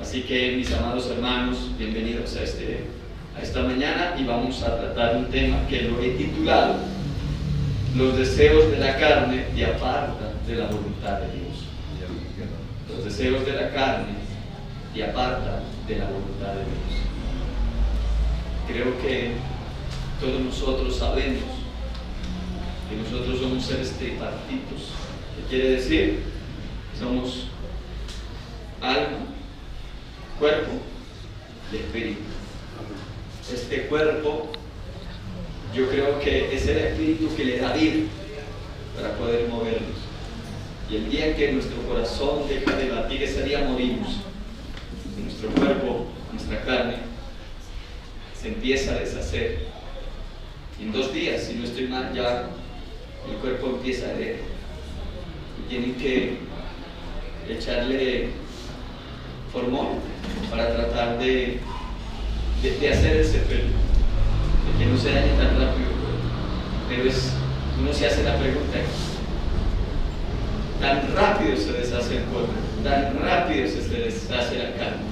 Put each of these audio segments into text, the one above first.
Así que, mis amados hermanos, bienvenidos a esta mañana, y vamos a tratar un tema que lo he titulado: los deseos de la carne te apartan de la voluntad de Dios. Los deseos de la carne te apartan de la voluntad de Dios. Creo que todos nosotros sabemos que nosotros somos seres tripartitos. ¿Qué quiere decir? Somos alma, cuerpo y espíritu. Este cuerpo, yo creo que es el espíritu que le da vida para poder movernos. Y el día en que nuestro corazón deja de latir, ese día morimos. Y nuestro cuerpo, nuestra carne, se empieza a deshacer. Y en 2 días, si no estoy mal, ya el cuerpo empieza a herir. Y tienen que echarle hormona para tratar de hacer ese pelo, de que no se dañe tan rápido. Pero uno se hace la pregunta: tan rápido se deshace el cuerpo, tan rápido se deshace la carne.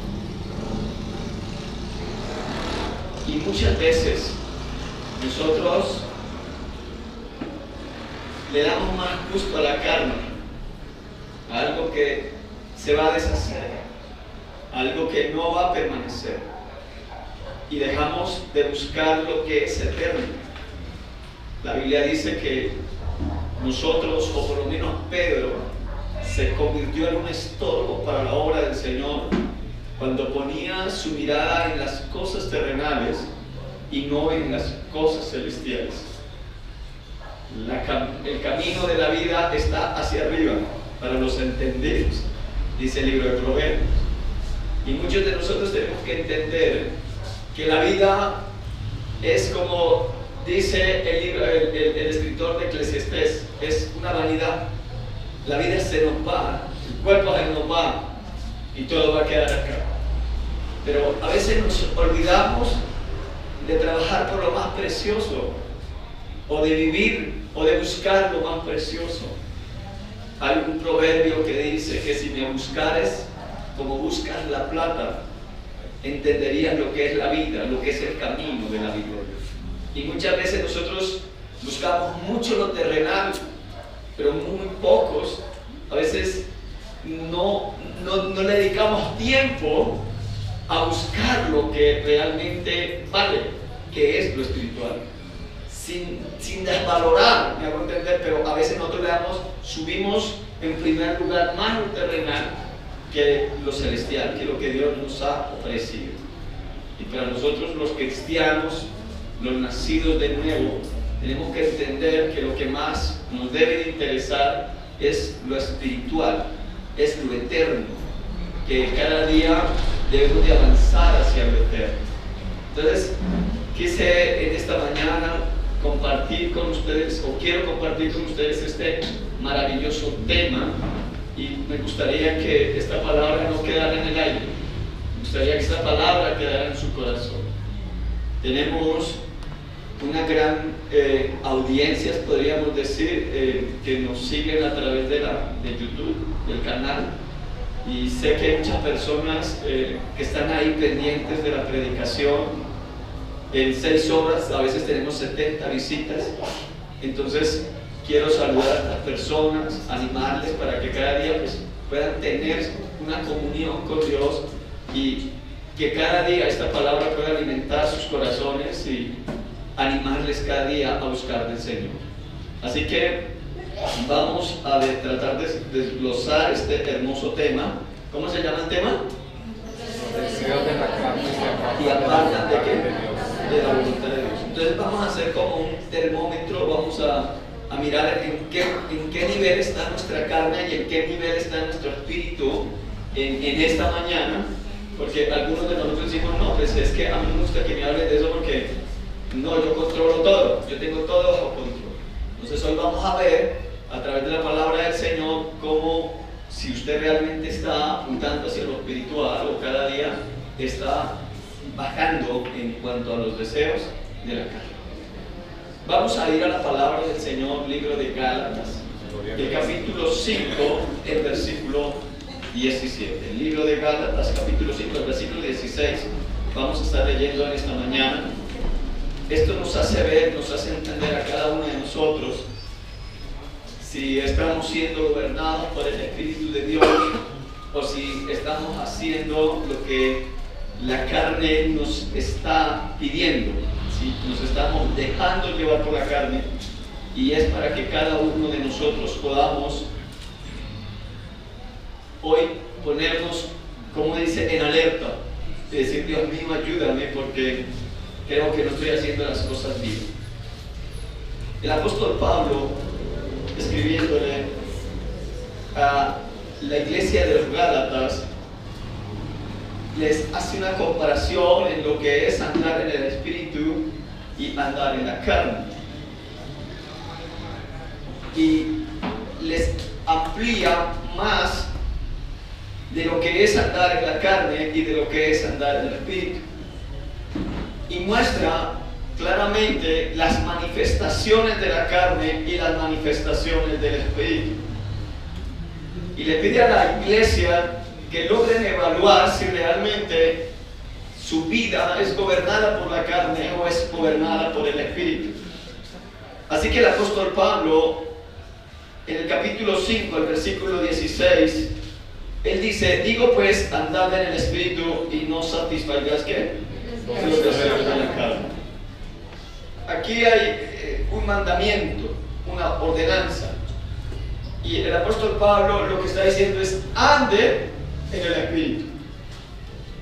Y muchas veces nosotros le damos más gusto a la carne, a algo que se va a deshacer, algo que no va a permanecer, y dejamos de buscar lo que es eterno. La Biblia dice que nosotros, o por lo menos Pedro, se convirtió en un estorbo para la obra del Señor cuando ponía su mirada en las cosas terrenales y no en las cosas celestiales. El camino de la vida está hacia arriba para los entendidos, dice el libro de Proverbios. Y muchos de nosotros tenemos que entender que la vida es como dice el escritor de Eclesiastés, es una vanidad. La vida se nos va, el cuerpo se nos va y todo va a quedar acá. Pero a veces nos olvidamos de trabajar por lo más precioso, o de vivir, o de buscar lo más precioso. Hay un proverbio que dice que si me buscares como buscas la plata, entenderías lo que es la vida, lo que es el camino de la vida. Y muchas veces nosotros buscamos mucho lo terrenal, pero muy pocos, a veces no le dedicamos tiempo a buscar lo que realmente vale, que es lo espiritual, sin desvalorar, me hago entender, pero a veces nosotros subimos en primer lugar más lo terrenal que lo celestial, que lo que Dios nos ha ofrecido. Y para nosotros los cristianos, los nacidos de nuevo, tenemos que entender que lo que más nos debe de interesar es lo espiritual, es lo eterno, que cada día debemos de avanzar hacia lo eterno. Entonces, quise en esta mañana compartir con ustedes, o quiero compartir con ustedes este maravilloso tema, y me gustaría que esta palabra no quedara en el aire, me gustaría que esta palabra quedara en su corazón. Tenemos una gran audiencia, podríamos decir, que nos siguen a través de YouTube, del canal, y sé que hay muchas personas que están ahí pendientes de la predicación. En 6 horas a veces tenemos 70 visitas. Entonces quiero saludar a estas personas, animarles para que cada día puedan tener una comunión con Dios, y que cada día esta palabra pueda alimentar sus corazones y animarles cada día a buscar del Señor. Así que vamos a tratar de desglosar este hermoso tema. ¿Cómo se llama el tema? Los deseos de la carne ¿Y apartan de qué? De la voluntad de Dios. Entonces vamos a hacer como un termómetro, vamos a mirar en qué nivel está nuestra carne y en qué nivel está nuestro espíritu en esta mañana, porque algunos de nosotros decimos: no, pues es que a mí me gusta que me hablen de eso porque no, yo controlo todo, yo tengo todo bajo control. Entonces hoy vamos a ver a través de la palabra del Señor cómo, si usted realmente está apuntando hacia lo espiritual o cada día está bajando en cuanto a los deseos de la carne. Vamos a ir a la palabra del Señor, libro de Gálatas, el capítulo 5, el versículo 17. El libro de Gálatas, capítulo 5, el versículo 16. Vamos a estar leyendo en esta mañana. Esto nos hace ver, nos hace entender a cada uno de nosotros si estamos siendo gobernados por el Espíritu de Dios o si estamos haciendo lo que la carne nos está pidiendo, si nos estamos dejando llevar por la carne, y es para que cada uno de nosotros podamos hoy ponernos, como dice, en alerta, y decir: Dios mío, ayúdame porque creo que no estoy haciendo las cosas bien. El apóstol Pablo, escribiéndole a la iglesia de los Gálatas, les hace una comparación en lo que es andar en el Espíritu y andar en la carne, y les amplía más de lo que es andar en la carne y de lo que es andar en el Espíritu, y muestra claramente las manifestaciones de la carne y las manifestaciones del Espíritu, y le pide a la iglesia que logren evaluar si realmente su vida es gobernada por la carne o es gobernada por el Espíritu. Así que el apóstol Pablo, en el capítulo 5, el versículo 16, él dice: digo pues, andad en el Espíritu y no satisfagáis ¿qué? Los deseos de la carne. Aquí hay un mandamiento, una ordenanza, y el apóstol Pablo lo que está diciendo es: anden en el Espíritu,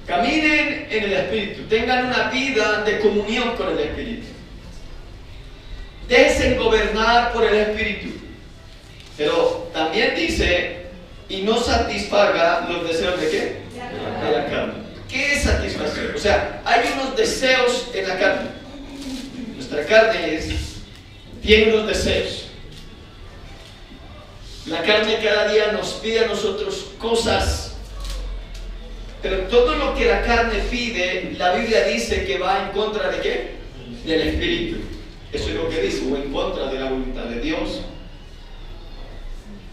caminen en el Espíritu, tengan una vida de comunión con el Espíritu, déjense gobernar por el Espíritu. Pero también dice: y no satisfaga los deseos de ¿qué? De la carne. ¿Qué es satisfacción? O sea, hay unos deseos en la carne. Nuestra carne tiene unos deseos. La carne cada día nos pide a nosotros cosas, pero todo lo que la carne pide, la Biblia dice que va en contra de ¿qué? Del Espíritu. Eso es lo que dice, o en contra de la voluntad de Dios.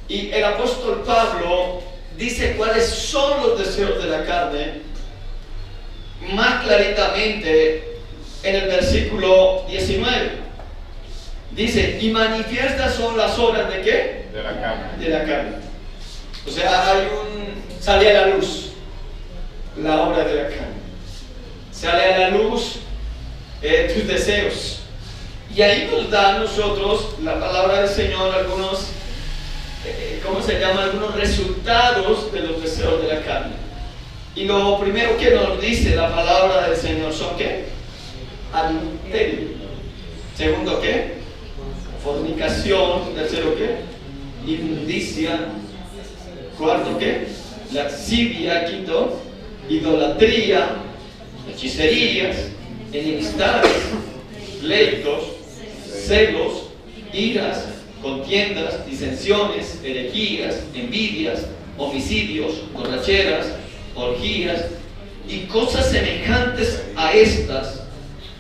Y el apóstol Pablo dice cuáles son los deseos de la carne más claritamente en el versículo 19. Dice: y manifiestas son las obras ¿de qué? De la carne. De la carne. O sea, sale a la luz la obra de la carne. Sale a la luz tus deseos. Y ahí nos da a nosotros la palabra del Señor algunos, ¿cómo se llama? Algunos resultados de los deseos de la carne. Y lo primero que nos dice la palabra del Señor son ¿qué? Adulterio. Segundo, ¿qué? Fornicación. Tercero, ¿qué? Inmundicia. Cuarto, ¿qué? Lascivia. Quinto, idolatría, hechicerías, enemistades, pleitos, celos, iras, contiendas, disensiones, herejías, envidias, homicidios, borracheras, orgías y cosas semejantes a estas,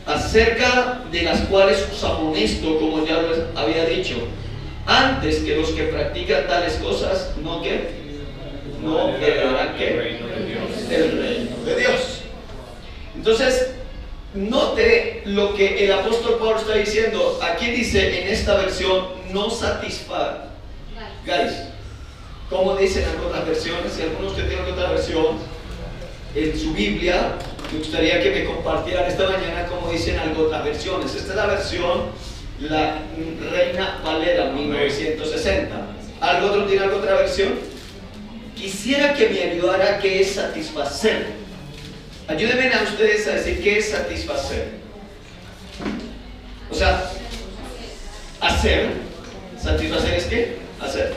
acerca de las cuales os amonesto, como ya les había dicho antes, que los que practican tales cosas no heredarán ¿qué? El reino de Dios. Entonces, note lo que el apóstol Pablo está diciendo. Aquí dice en esta versión: no satisfagáis. Como dicen en otras versiones. Si alguno de ustedes tiene otra versión en su Biblia, me gustaría que me compartieran esta mañana cómo dicen otras versiones. Esta es la versión, la Reina Valera 1960. ¿Algo otro tiene alguna otra versión? Quisiera que me ayudara qué es satisfacer. Ayúdenme a ustedes a decir qué es satisfacer. O sea, hacer. ¿Satisfacer es qué? Hacer.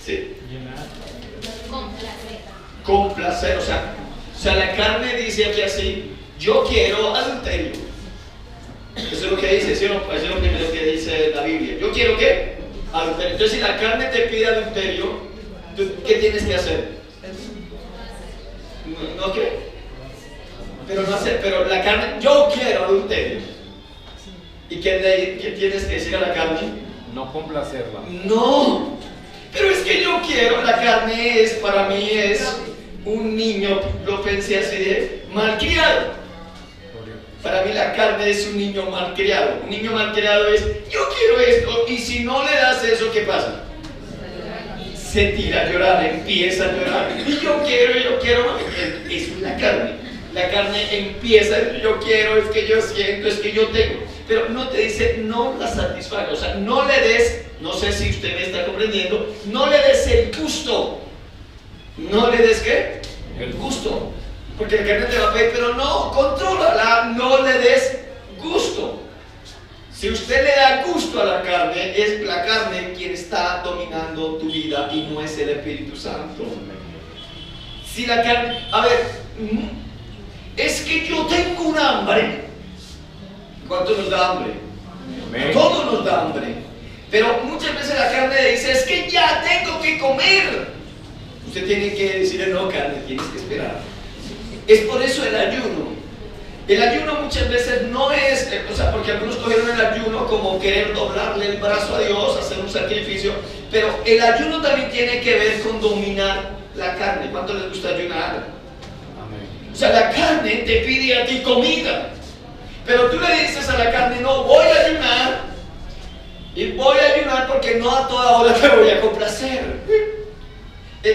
Sí. Complacer. O sea, la carne dice aquí así: yo quiero adulterio. Eso es lo que dice, eso es lo primero que dice la Biblia. ¿Yo quiero qué? Adulterio. Entonces, si la carne te pide adulterio, ¿tú qué tienes que hacer? ¿No qué? Pero la carne, yo quiero adulterio. ¿Y qué tienes que decir a la carne? No complacerla. No, pero es que yo quiero, la carne es, para mí es un niño, lo pensé así de malcriado. Para mí la carne es un niño malcriado. Un niño malcriado es, yo quiero esto, y si no le das eso, ¿qué pasa? Se tira a llorar, empieza a llorar, y yo quiero, eso es la carne. La carne empieza, yo quiero, es que yo siento, es que yo tengo, pero no te dice, no la satisfaga, o sea, no le des, no sé si usted me está comprendiendo, no le des el gusto. ¿No le des qué? El gusto. Porque la carne te va a pedir, pero no, contrólala, no le des gusto. Si usted le da gusto a la carne, es la carne quien está dominando tu vida y no es el Espíritu Santo. Si la carne, a ver, es que yo tengo un hambre. ¿Cuánto nos da hambre? Amén. Todo nos da hambre. Pero muchas veces la carne dice, es que ya tengo que comer. Usted tiene que decirle, no, carne, tienes que esperar. Es por eso el ayuno. El ayuno muchas veces no es, o sea, porque algunos cogieron el ayuno como querer doblarle el brazo a Dios, hacer un sacrificio, pero el ayuno también tiene que ver con dominar la carne. ¿Cuánto les gusta ayunar? Amén. O sea, la carne te pide a ti comida, pero tú le dices a la carne, no, voy a ayunar, y voy a ayunar porque no a toda hora te voy a complacer.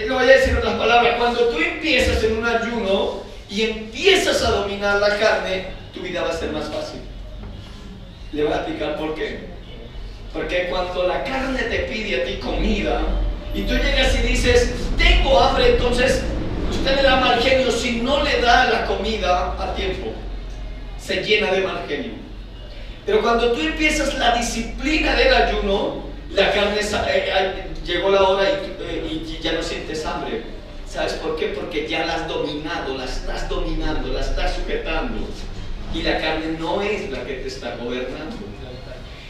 Lo voy a decir en otras palabras, cuando tú empiezas en un ayuno y empiezas a dominar la carne, tu vida va a ser más fácil. Le voy a explicar por qué. Porque cuando la carne te pide a ti comida y tú llegas y dices, tengo hambre, entonces usted le da mal genio si no le da la comida a tiempo. Se llena de mal genio. Pero cuando tú empiezas la disciplina del ayuno, la carne llegó la hora y ya no sientes hambre. ¿Sabes por qué? Porque ya la has dominado, la estás dominando, la estás sujetando. Y la carne no es la que te está gobernando.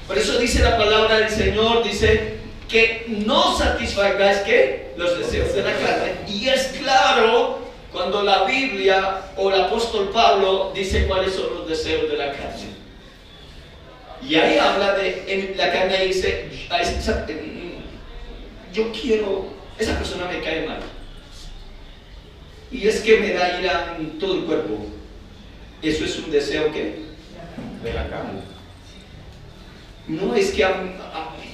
Por eso dice la palabra del Señor, dice que no satisfagáis ¿qué? Los deseos de la carne. Y es claro cuando la Biblia o el apóstol Pablo dice cuáles son los deseos de la carne. Y ahí habla de, la carne dice, yo quiero, esa persona me cae mal. Y es que me da ira en todo el cuerpo. ¿Eso es un deseo qué? De la carne. No es que,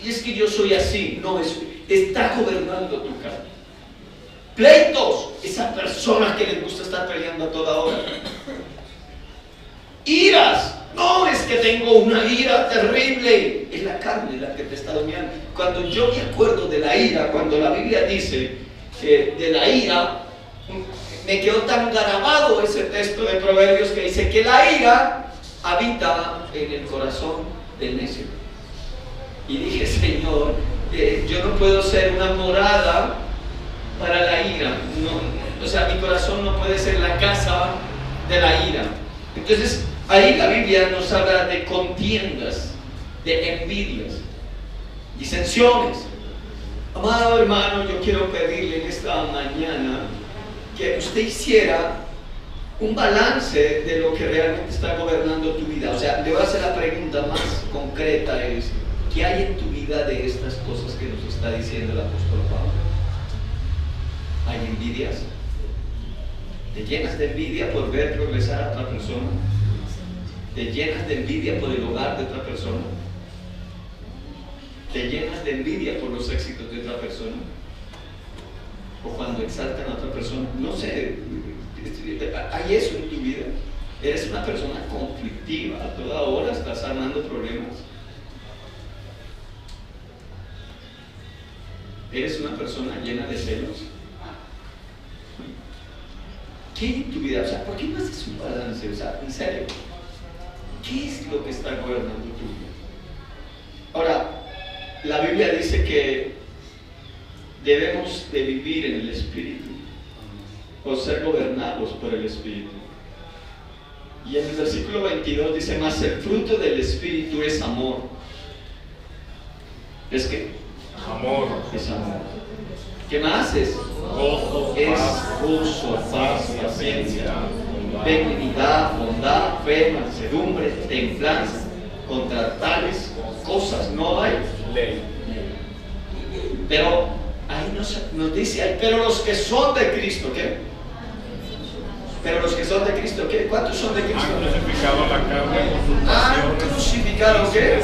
es que yo soy así, no, está gobernando tu carne. Pleitos, esa persona que les gusta estar peleando a toda hora. Iras, no, es que tengo una ira terrible. Es la carne la que te está dominando. Cuando yo me acuerdo de la ira, cuando la Biblia dice que de la ira, me quedó tan grabado ese texto de Proverbios que dice que la ira habita en el corazón del necio. Y dije, Señor, yo no puedo ser una morada para la ira. No, o sea, mi corazón no puede ser la casa de la ira. Entonces, ahí la Biblia nos habla de contiendas, de envidias, disensiones. Amado hermano, yo quiero pedirle en esta mañana que usted hiciera un balance de lo que realmente está gobernando tu vida. O sea, le voy a hacer la pregunta más concreta, es ¿qué hay en tu vida de estas cosas que nos está diciendo el apóstol Pablo? ¿Hay envidias? ¿Te llenas de envidia por ver progresar a otra persona? ¿Te llenas de envidia por el hogar de otra persona? ¿Te llenas de envidia por los éxitos de otra persona? ¿O cuando exaltan a otra persona? No sé, ¿hay eso en tu vida? ¿Eres una persona conflictiva? ¿A toda hora estás armando problemas? ¿Eres una persona llena de celos? ¿Qué hay en tu vida? O sea, ¿por qué no haces un balance? O sea, en serio, ¿qué es lo que está gobernando tu vida? Ahora, la Biblia dice que debemos de vivir en el Espíritu o ser gobernados por el Espíritu. Y en el versículo 22 dice, mas el fruto del Espíritu es amor. ¿Es qué? Amor. Es amor. ¿Qué más es? Gozo, paz, paciencia, benignidad, bondad, fe, mansedumbre, templanza. Contra tales cosas no hay ley. Pero ahí nos dice ahí, pero los que son de Cristo, ¿qué? Pero los que son de Cristo, ¿qué? ¿Cuántos son de Cristo? Han crucificado la carne con sus ¿Han pasiones crucificado qué?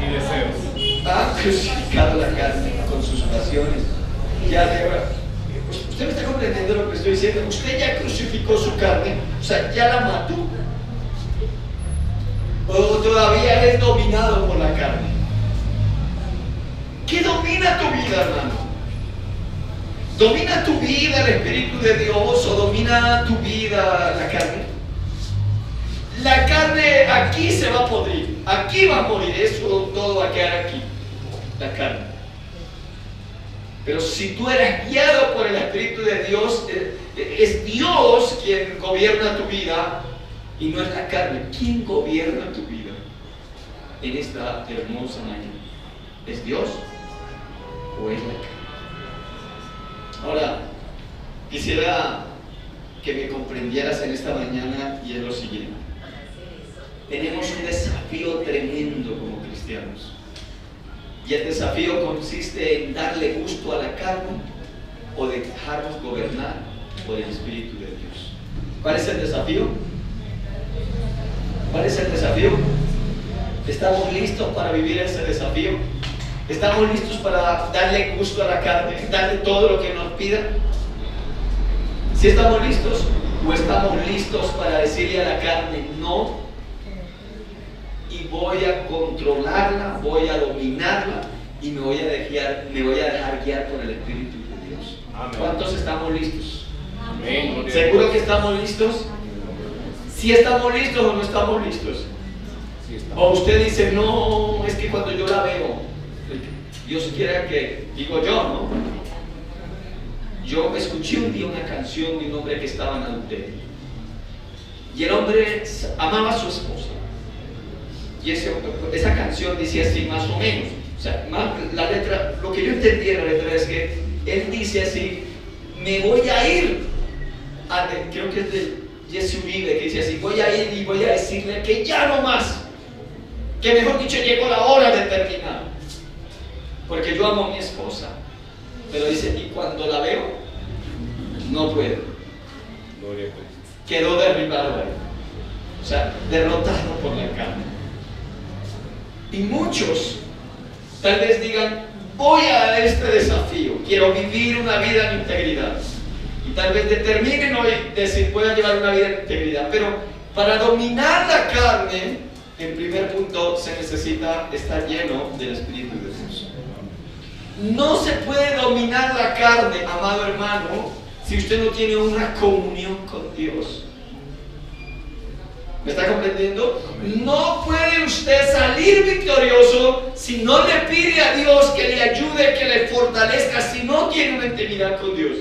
y deseos. Han crucificado la carne con sus pasiones. Ya de ¿usted me está comprendiendo lo que estoy diciendo? Usted ya crucificó su carne, o sea, ya la mató. O todavía es dominado por la carne. ¿Qué domina tu vida, hermano? ¿Domina tu vida el Espíritu de Dios o domina tu vida la carne? La carne aquí se va a podrir, aquí va a morir, eso todo va a quedar aquí, la carne. Pero si tú eres guiado por el Espíritu de Dios, es Dios quien gobierna tu vida y no es la carne. ¿Quién gobierna tu vida en esta hermosa mañana? ¿Es Dios o es la carne? Ahora, quisiera que me comprendieras en esta mañana y es lo siguiente. Tenemos un desafío tremendo como cristianos. Y el desafío consiste en darle gusto a la carne o dejarnos gobernar por el Espíritu de Dios. ¿Cuál es el desafío? ¿Cuál es el desafío? ¿Estamos listos para vivir ese desafío? ¿Estamos listos para darle gusto a la carne, darle todo lo que nos pida? ¿Sí estamos listos? ¿O estamos listos para decirle a la carne no? Y voy a controlarla, voy a dominarla y me voy a dejar guiar por el Espíritu de Dios. Amén. ¿Cuántos estamos listos? Amén. ¿Seguro que estamos listos? ¿Sí estamos listos o no estamos listos? Sí está. O usted dice, no, es que cuando yo la veo, Dios quiera que, digo yo, ¿no? Yo escuché un día una canción de un hombre que estaba en adulterio. Y el hombre amaba a su esposa. Y esa canción decía así más o menos. O sea, la letra, lo que yo entendí en la letra es que él dice así, me voy a ir, creo que es de Jesse Uribe, que dice así, voy a ir y voy a decirle que ya no más, que mejor dicho llegó la hora de terminar, porque yo amo a mi esposa, pero dice, y cuando la veo, no puedo. Gloria a Dios. Quedó derribado ahí, o sea, derrotado por la carne. Y muchos tal vez digan, voy a este desafío, quiero vivir una vida en integridad. Y tal vez determinen hoy decir, voy a llevar una vida en integridad. Pero para dominar la carne, en primer punto, se necesita estar lleno del Espíritu de Dios. No se puede dominar la carne, amado hermano, si usted no tiene una comunión con Dios. ¿Me está comprendiendo? No puede usted salir victorioso si no le pide a Dios que le ayude, que le fortalezca, si no tiene una intimidad con Dios.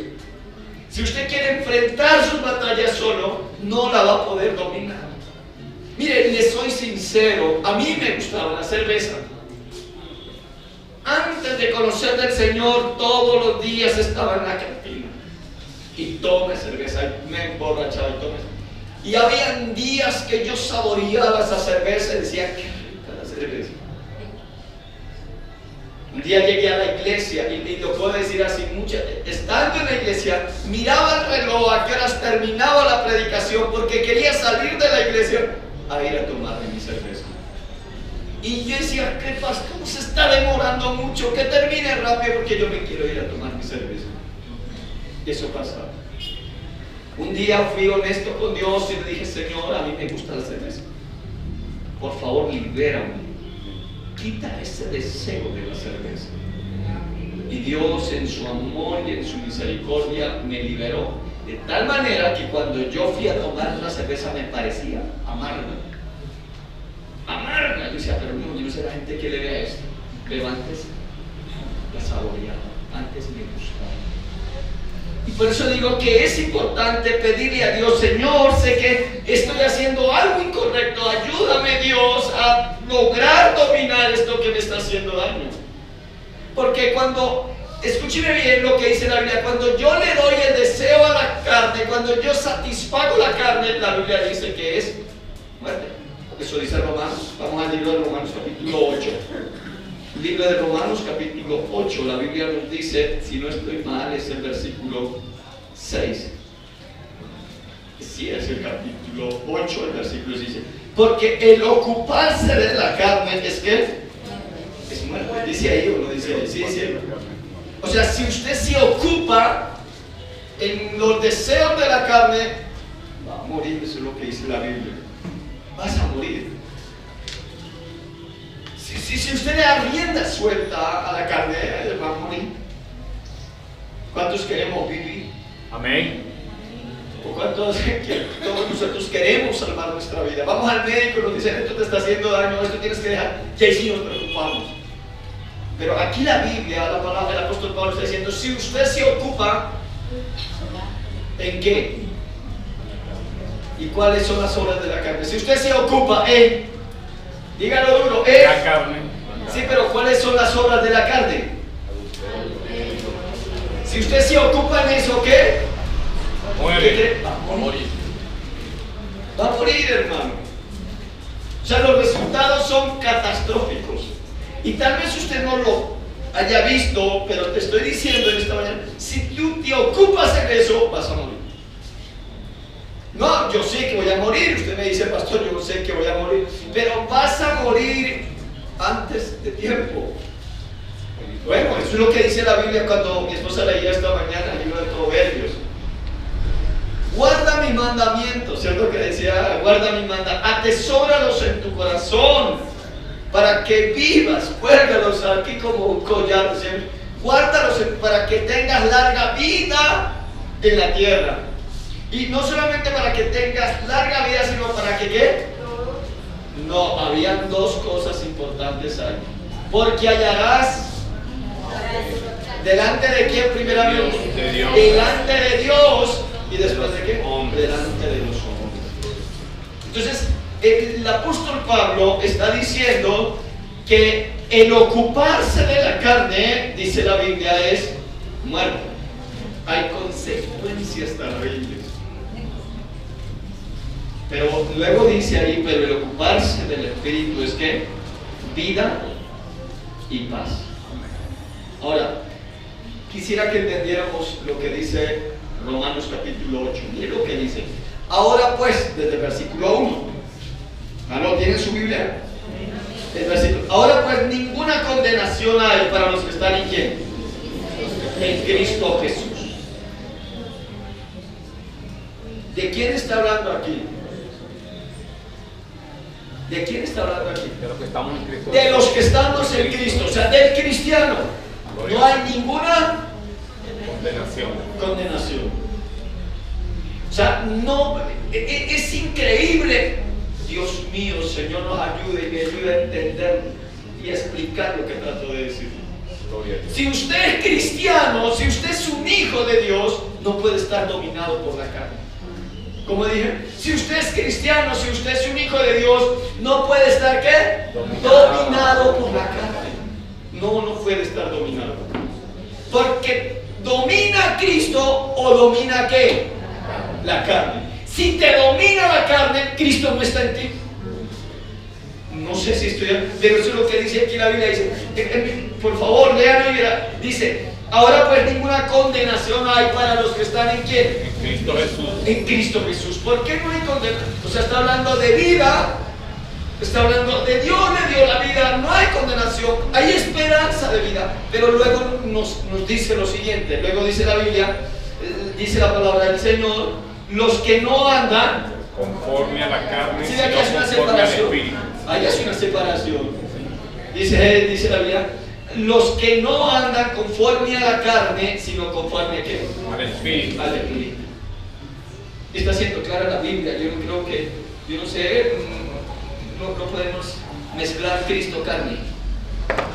Si usted quiere enfrentar sus batallas solo, no la va a poder dominar. Mire, le soy sincero, a mí me gustaba la cerveza. Antes de conocer del Señor, todos los días estaba en la cantina y tome cerveza, y me emborrachaba y tome cerveza. Y habían días que yo saboreaba esa cerveza y decía, qué rica la cerveza. Un día llegué a la iglesia y lo puedo decir así, estando en la iglesia, miraba el reloj a qué horas terminaba la predicación porque quería salir de la iglesia a ir a tomarme mi cerveza. Y yo decía, ¿qué pasa? ¿Cómo se está demorando mucho? Que termine rápido porque yo me quiero ir a tomar mi cerveza. Y eso pasaba. Un día fui honesto con Dios y le dije, Señor, a mí me gusta la cerveza. Por favor, libérame. Quita ese deseo de la cerveza. Y Dios en su amor y en su misericordia me liberó. De tal manera que cuando yo fui a tomar una cerveza me parecía amarga. Amarga. Yo decía, pero no, yo no sé la gente que le vea esto. Pero antes la saboreaba. Antes me gustaba. Y por eso digo que es importante pedirle a Dios, Señor, sé que estoy haciendo algo incorrecto, ayúdame Dios a lograr dominar esto que me está haciendo daño. Porque cuando, escúcheme bien lo que dice la Biblia, cuando yo le doy el deseo a la carne, cuando yo satisfago la carne, la Biblia dice que es muerte. Eso dice Romanos, vamos al libro de Romanos capítulo 8. Libro de Romanos capítulo 8, la Biblia nos dice, si no estoy mal, es el versículo 6. Sí, es el capítulo 8, el versículo 6. Porque el ocuparse de la carne es que es muerte. ¿Dice ahí o no dice ahí? Sí, dice ahí. O sea, si usted se ocupa en los deseos de la carne, va a morir, eso es lo que dice la Biblia. Vas a morir. Si usted le da rienda suelta a la carne, va a morir. ¿Cuántos queremos vivir? Amén. ¿O cuántos todos nosotros queremos salvar nuestra vida? Vamos al médico y nos dicen, esto te está haciendo daño, esto tienes que dejar. Y ahí sí nos preocupamos. Pero aquí la Biblia, la palabra del apóstol Pablo está diciendo, si usted se ocupa, ¿en qué? ¿Y cuáles son las obras de la carne? Si usted se ocupa en, dígalo duro, en La carne. sí, pero ¿cuáles son las obras de la carne? Si usted se ocupa en eso, ¿qué? Muere. Va a morir. Va a morir, hermano. O sea, los resultados son catastróficos. Y tal vez usted no lo haya visto, pero te estoy diciendo en esta mañana, si tú te ocupas en eso, vas a morir. No, yo sé que voy a morir. Usted me dice, pastor, yo no sé que voy a morir. Pero vas a morir antes de tiempo. Bueno, eso es lo que dice la Biblia cuando mi esposa leía esta mañana el libro de Proverbios. Guarda mi mandamiento, ¿cierto? Que decía, guarda mi mandamiento, atesóralos en tu corazón, para que vivas, cuélgalos aquí como un collar, ¿cierto? Guárdalos para que tengas larga vida en la tierra. Y no solamente para que tengas larga vida, sino para que, ¿qué? No, habían dos cosas importantes ahí. Porque hallarás delante de quién primeramente, de Dios. Delante de Dios. ¿Y después de qué? Hombres. Delante de los hombres. Entonces, el apóstol Pablo está diciendo que el ocuparse de la carne, dice la Biblia, es muerte. Hay consecuencias terribles. Pero luego dice ahí, pero el ocuparse del Espíritu es que vida y paz. Ahora, quisiera que entendiéramos lo que dice Romanos capítulo 8. Mire lo que dice. Ahora pues, desde el versículo 1. ¿No tienen su Biblia? El versículo. Ahora pues, ninguna condenación hay para los que están en quién? En Cristo Jesús. ¿De quién está hablando aquí? ¿De quién está hablando aquí? De los que estamos en Cristo. De los que estamos en Cristo, o sea, del cristiano. No hay ninguna condenación. O sea, no, es increíble. Dios mío, Señor, nos ayude y me ayude a entender y a explicar lo que trato de decir. Si usted es cristiano, si usted es un hijo de Dios, no puede estar dominado por la carne. Como dije, si usted es cristiano, si usted es un hijo de Dios, no puede estar, ¿qué? Dominado por la carne. No puede estar dominado. Porque domina a Cristo o domina ¿qué? La carne. Si te domina la carne, Cristo no está en ti. No sé si estoy, pero eso es lo que dice aquí la Biblia. Dice, por favor, léanlo y verán. Dice, ahora pues ninguna condenación hay para los que están en ¿quién? En Cristo Jesús. En Cristo Jesús. ¿Por qué no hay condenación? O sea, está hablando de vida. Está hablando de Dios le dio la vida, no hay condenación, hay esperanza de vida. Pero luego nos dice lo siguiente, luego dice la Biblia, dice la palabra del Señor, los que no andan conforme a la carne, sí, sino aquí es una conforme al separación. Espíritu. Ahí es una separación. Dice la Biblia, los que no andan conforme a la carne, sino conforme a ¿qué? Al Espíritu. Al Espíritu. Está siendo clara la Biblia. Yo no creo que, yo no sé, no podemos mezclar Cristo carne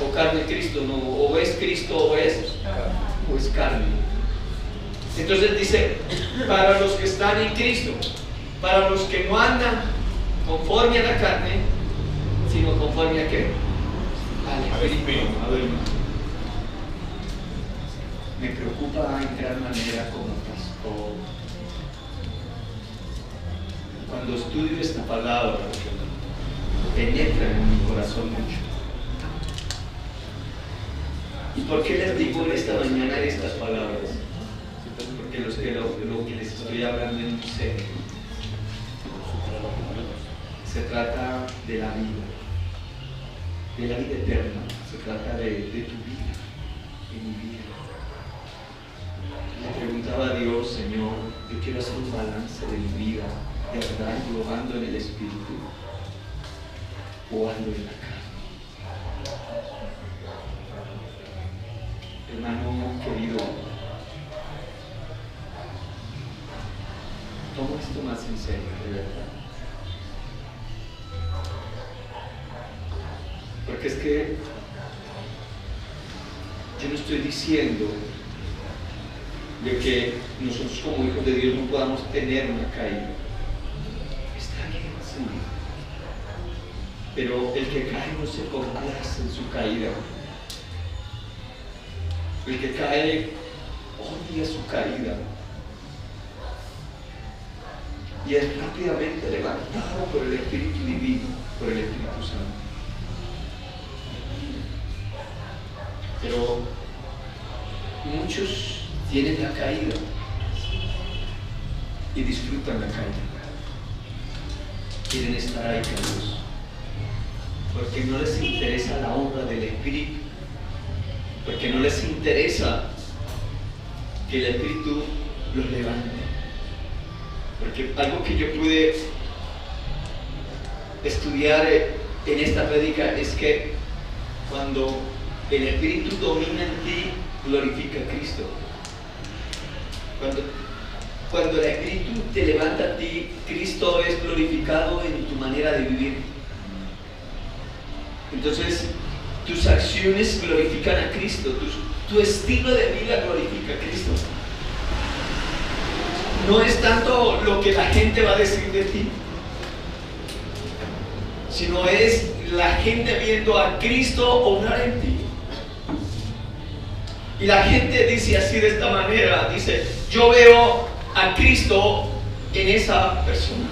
o carne Cristo, no, o es Cristo o es carne. Entonces dice, para los que están en Cristo, para los que no andan conforme a la carne, sino conforme a ¿qué? Al Espíritu. A ver, me preocupa en gran manera como pastor. Cuando estudio esta palabra, penetra en mi corazón mucho. ¿Por qué les digo en esta mañana estas palabras? Porque lo que les estoy hablando es muy serio. Se trata de la vida eterna. Se trata de tu vida, de mi vida. Le preguntaba a Dios, Señor, yo quiero hacer un balance de mi vida, de verdad, yo ando en el Espíritu o ando en la carne. Hermano querido, toma esto más en serio, de verdad. Porque es que yo no estoy diciendo de que nosotros como hijos de Dios no podamos tener una caída. Está bien, sí. Pero el que cae no se complace en su caída. El que cae odia su caída y es rápidamente levantado por el Espíritu Divino, por el Espíritu Santo. Pero muchos tienen la caída y disfrutan la caída. Quieren estar ahí caídos porque no les interesa la honra del Espíritu, porque no les interesa que el Espíritu los levante. Porque algo que yo pude estudiar en esta prédica es que cuando el Espíritu domina en ti, glorifica a Cristo. Cuando el Espíritu te levanta a ti, Cristo es glorificado en tu manera de vivir. Entonces, tus acciones glorifican a Cristo, tu estilo de vida glorifica a Cristo. No es tanto lo que la gente va a decir de ti, sino es la gente viendo a Cristo obrar en ti. Y la gente dice así de esta manera, dice, yo veo a Cristo en esa persona.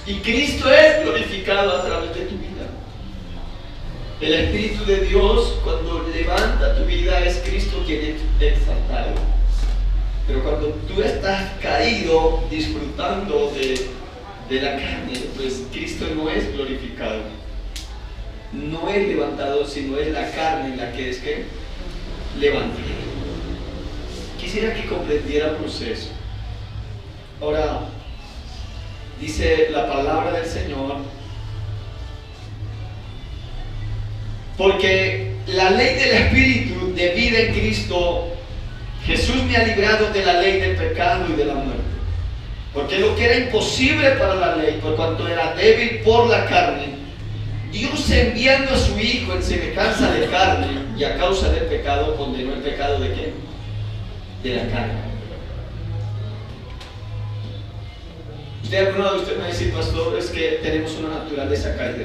Y Cristo es glorificado a través de tu vida. El Espíritu de Dios, cuando levanta tu vida, es Cristo quien es exaltado. Pero cuando tú estás caído, disfrutando de la carne, pues Cristo no es glorificado. No es levantado, sino es la carne la que es que levanta. Quisiera que comprendiéramos eso. Ahora, dice la palabra del Señor, porque la ley del Espíritu de vida en Cristo Jesús me ha librado de la ley del pecado y de la muerte. Porque lo que era imposible para la ley, por cuanto era débil por la carne, Dios enviando a su Hijo en semejanza de carne y a causa del pecado, condenó el pecado ¿de qué? De la carne. Alguno de ustedes me va a decir, pastor, es que tenemos una naturaleza caída.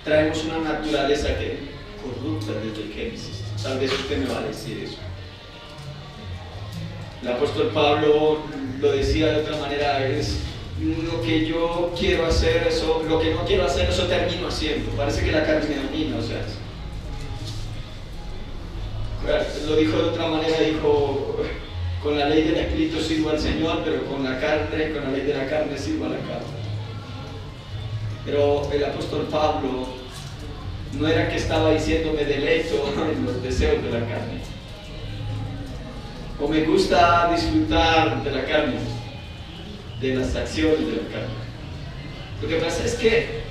Traemos una naturaleza que corrupta desde el Génesis. Tal vez usted me va a decir eso. El apóstol Pablo lo decía de otra manera, es lo que yo quiero hacer, eso, lo que no quiero hacer, eso termino haciendo. Parece que la carne me domina, o sea. Lo dijo de otra manera, dijo, con la ley del Espíritu sirvo al Señor, pero con la carne, con la ley de la carne sirvo a la carne. Pero el apóstol Pablo no era que estaba diciendo me deleito en los deseos de la carne, o me gusta disfrutar de la carne, de las acciones de la carne. Lo que pasa es que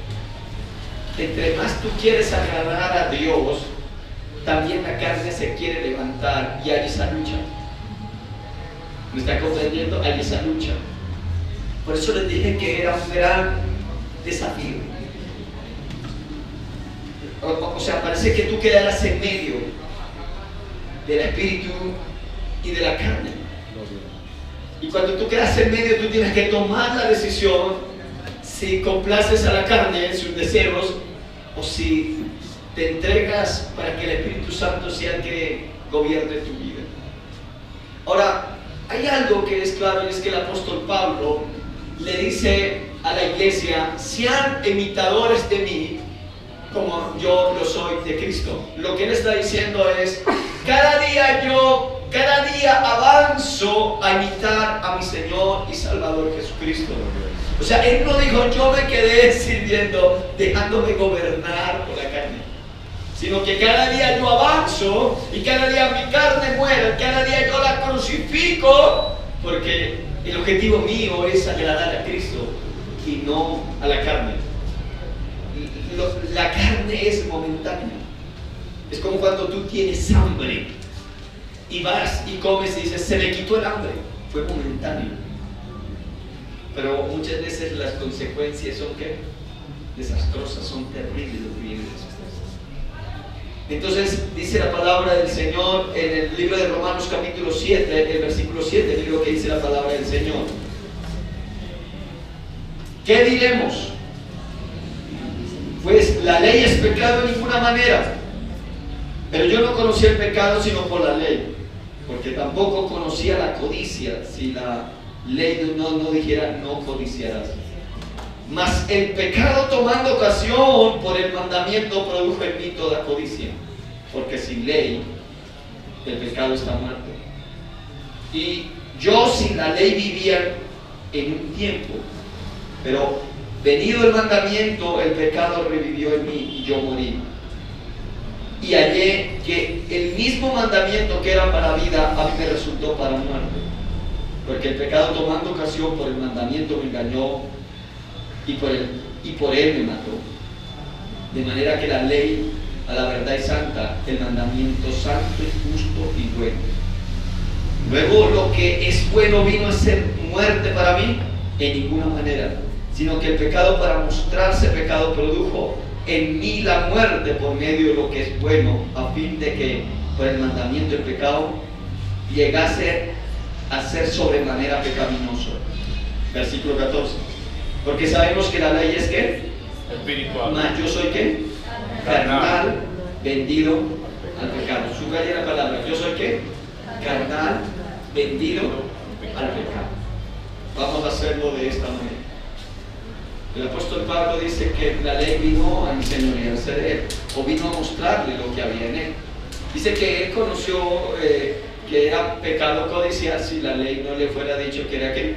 entre más tú quieres agradar a Dios, también la carne se quiere levantar y hay esa lucha. ¿Me está comprendiendo? Hay esa lucha. Por eso les dije que era un gran desafío. O sea, parece que tú quedarás en medio del espíritu y de la carne. Y cuando tú quedas en medio, tú tienes que tomar la decisión si complaces a la carne en sus deseos o si te entregas para que el Espíritu Santo sea el que gobierne tu vida. Ahora, hay algo que es claro, y es que el apóstol Pablo le dice a la iglesia: sean imitadores de mí como yo lo soy de Cristo. Lo que Él está diciendo es, cada día avanzo a imitar a mi Señor y Salvador Jesucristo. O sea, Él no dijo, yo me quedé sirviendo, dejándome gobernar por la carne, sino que cada día yo avanzo y cada día mi carne muere, cada día yo la crucifico, porque el objetivo mío es agradar a Cristo y no a la carne. La carne es momentánea. Es como cuando tú tienes hambre y vas y comes y dices, se me quitó el hambre. Fue momentáneo. Pero muchas veces las consecuencias son ¿qué? Desastrosas, son terribles lo que viene después. Entonces dice la palabra del Señor en el libro de Romanos capítulo 7, el versículo 7, mira lo que dice la palabra del Señor. ¿Qué diremos? Pues la ley es pecado de ninguna manera, pero yo no conocía el pecado sino por la ley, porque tampoco conocía la codicia, si la ley no dijera no codiciarás. Mas el pecado, tomando ocasión por el mandamiento, produjo en mí toda codicia, porque sin ley el pecado está muerto. Y yo sin la ley vivía en un tiempo, pero venido el mandamiento, el pecado revivió en mí y yo morí. Y hallé que el mismo mandamiento que era para vida, a mí me resultó para muerte. Porque el pecado, tomando ocasión por el mandamiento, me engañó y por él me mató. De manera que la ley a la verdad es santa, el mandamiento santo es justo y bueno. Luego lo que es bueno vino a ser muerte para mí, en ninguna manera, sino que el pecado, para mostrarse pecado, produjo en mí la muerte por medio de lo que es bueno, a fin de que por el mandamiento el pecado llegase a ser sobremanera pecaminoso. Versículo 14. Porque sabemos que la ley es ¿qué? Espiritual. Mas yo soy ¿qué? Carnal, vendido al pecado. Subraya la palabra. Yo soy ¿qué? Carnal, vendido al pecado. Vamos a hacerlo de esta manera. El apóstol Pablo dice que la ley vino a enseñorearse de él, o vino a mostrarle lo que había en él. Dice que él conoció que era pecado codiciar si la ley no le fuera dicho que era ¿qué?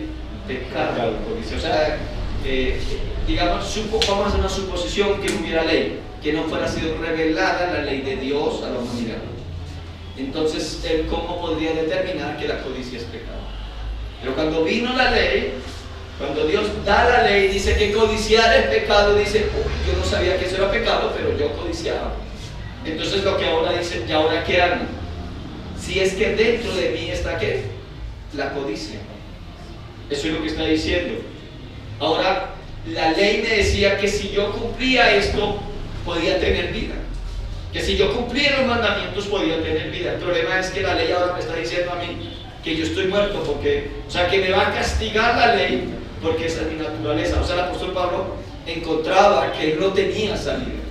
Pecado codiciar. O sea, digamos, vamos a hacer una suposición que hubiera ley, que no fuera sido revelada la ley de Dios a la humanidad. Entonces, él ¿cómo podría determinar que la codicia es pecado? Pero cuando vino la ley, cuando Dios da la ley, dice que codiciar es pecado, dice, uy, yo no sabía que eso era pecado, pero yo codiciaba. Entonces lo que ahora dice, ¿y ahora qué hago? Si es que dentro de mí está ¿qué? La codicia. Eso es lo que está diciendo. Ahora, la ley me decía que si yo cumplía esto, podía tener vida. Que si yo cumplía los mandamientos, podía tener vida. El problema es que la ley ahora me está diciendo a mí que yo estoy muerto, porque, o sea, que me va a castigar la ley, porque esa es mi naturaleza. O sea, el apóstol Pablo encontraba que él no tenía salida.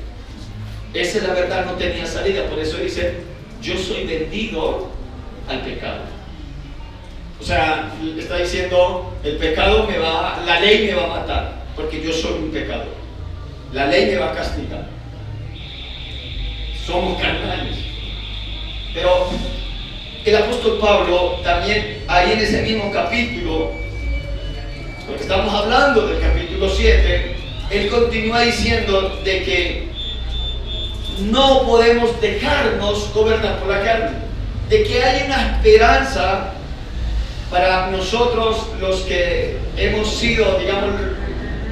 Esa es la verdad, no tenía salida. Por eso dice, yo soy vendido al pecado. O sea, está diciendo, el pecado la ley me va a matar, porque yo soy un pecador. La ley me va a castigar. Somos carnales. Pero el apóstol Pablo también, ahí en ese mismo capítulo, porque estamos hablando del capítulo 7, él continúa diciendo de que no podemos dejarnos gobernar por la carne, de que hay una esperanza para nosotros los que hemos sido, digamos,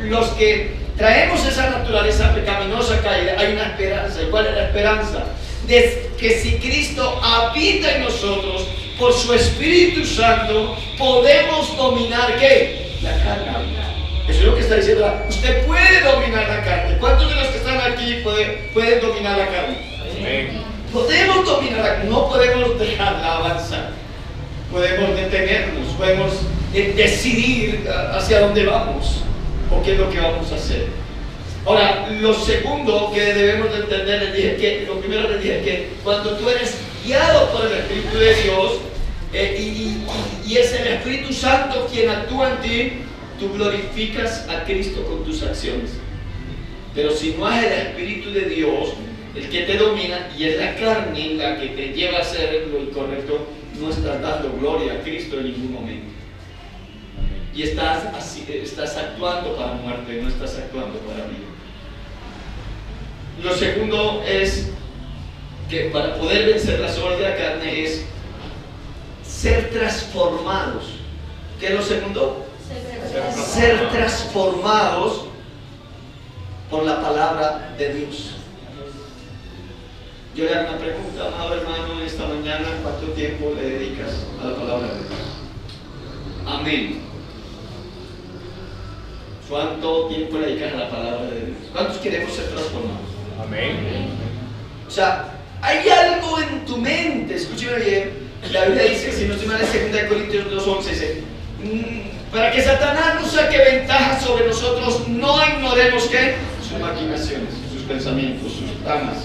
los que traemos esa naturaleza pecaminosa caída. Hay una esperanza. ¿Y cuál es la esperanza? De que si Cristo habita en nosotros por su Espíritu Santo, podemos dominar ¿qué? La carne. Eso es lo que está diciendo. Usted puede dominar la carne. ¿Cuántos de los que están aquí pueden dominar la carne? Amén. Podemos dominar la carne. No podemos dejarla avanzar. Podemos detenernos. Podemos decidir hacia dónde vamos o qué es lo que vamos a hacer. Ahora, lo segundo que debemos de entender, lo primero les dije que cuando tú eres guiado por el Espíritu de Dios y es el Espíritu Santo quien actúa en ti, tú glorificas a Cristo con tus acciones. Pero si no es el Espíritu de Dios el que te domina y es la carne la que te lleva a hacer lo incorrecto, no estás dando gloria a Cristo en ningún momento. Y estás actuando para muerte, no estás actuando para vida. Lo segundo es que para poder vencer las obras de la carne es ser transformados. ¿Qué es lo segundo? Ser transformados por la palabra de Dios. Yo le hago una pregunta, amado hermano, esta mañana: ¿cuánto tiempo le dedicas a la palabra de Dios? Amén. ¿Cuánto tiempo le dedicas a la palabra de Dios? ¿Cuántos queremos ser transformados? Amén. O sea, hay algo en tu mente, escúcheme bien. La Biblia dice, si no estoy mal, en 2 Corintios 2:11, dice: para que Satanás no saque ventaja sobre nosotros, no ignoremos que sus maquinaciones, sus pensamientos, sus tramas.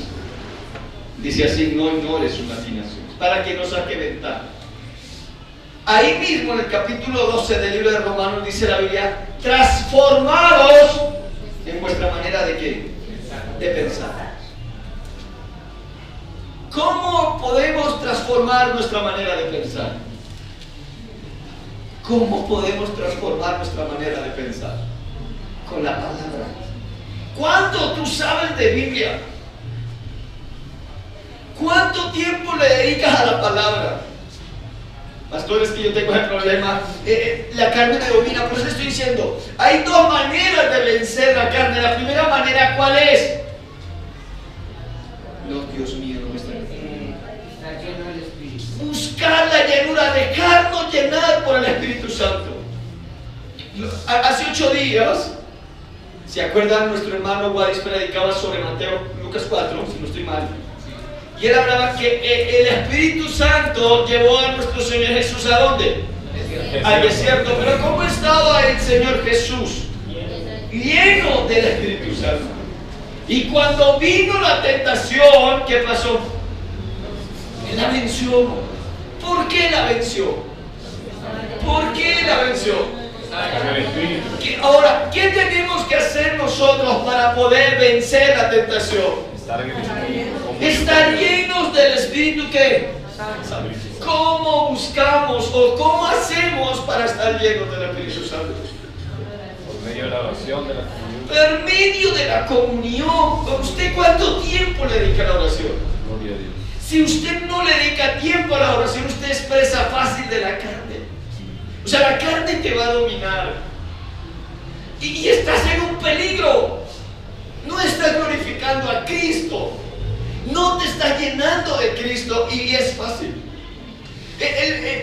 Dice así: no ignores sus maquinaciones, para que no saque ventaja. Ahí mismo en el capítulo 12 del libro de Romanos dice la Biblia: transformados en vuestra manera de ¿qué? De pensar. ¿Cómo podemos transformar nuestra manera de pensar? ¿Cómo podemos transformar nuestra manera de pensar? Con la palabra. ¿Cuánto tú sabes de Biblia? ¿Cuánto tiempo le dedicas a la palabra? Pastores, que yo tengo el problema, la carne me domina. Por eso estoy diciendo, hay dos maneras de vencer la carne. La primera manera, ¿cuál es? No, Dios mío, no me está lleno del Espíritu. Buscar la llenura, dejarnos llenar por el Espíritu Santo. Hace 8 días, ¿se acuerdan? Nuestro hermano Wadis predicaba sobre Lucas 4, si no estoy mal. Y él hablaba que el Espíritu Santo llevó a nuestro Señor Jesús ¿a dónde? Al desierto. Pero ¿cómo estaba el Señor Jesús? Lleno del Espíritu Santo. Y cuando vino la tentación, ¿qué pasó? Él la venció. ¿Por qué la venció? ¿Por qué la venció? Ahora, ¿qué tenemos que hacer nosotros para poder vencer la tentación? Estar llenos del Espíritu. ¿Qué? ¿Cómo buscamos o cómo hacemos para estar llenos del Espíritu Santo? Por medio de la oración, de la comunión. Por medio de la comunión. ¿Usted cuánto tiempo le dedica a la oración? Gloria a Dios. Si usted no le dedica tiempo a la oración, usted es presa fácil de la carne. O sea, la carne te va a dominar. Y estás en un peligro. No estás glorificando a Cristo. No te estás llenando de Cristo y es fácil.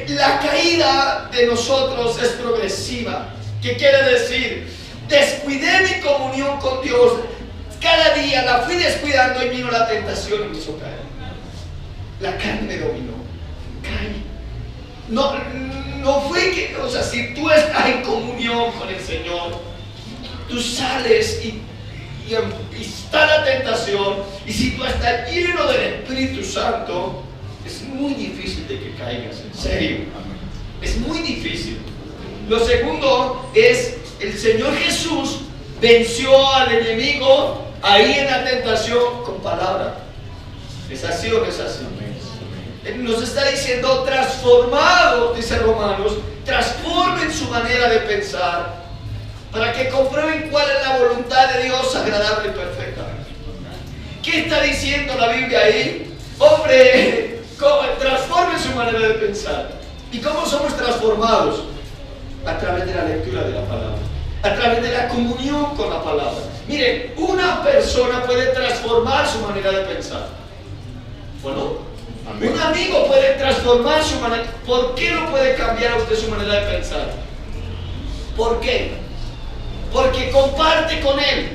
La caída de nosotros es progresiva. ¿Qué quiere decir? Descuidé mi comunión con Dios. Cada día la fui descuidando y vino la tentación y me hizo caer. La carne me dominó. Caí. No fue que, o sea, si tú estás en comunión con el Señor, tú sales y está la tentación, y si tú estás lleno del Espíritu Santo, es muy difícil de que caigas, en serio. Es muy difícil. Lo segundo es, el Señor Jesús venció al enemigo ahí en la tentación con palabra. ¿Es así o no es así? Nos está diciendo: transformados, dice Romanos, transformen su manera de pensar, para que comprueben cuál es la voluntad de Dios agradable y perfecta. ¿Qué está diciendo la Biblia ahí? Hombre, transformen su manera de pensar. ¿Y cómo somos transformados? A través de la lectura de la palabra, a través de la comunión con la palabra. Miren, una persona puede transformar su manera de pensar. ¿Bueno? Amén. Un amigo puede transformar su manera. ¿Por qué no puede cambiar a usted su manera de pensar? ¿Por qué? Porque comparte con él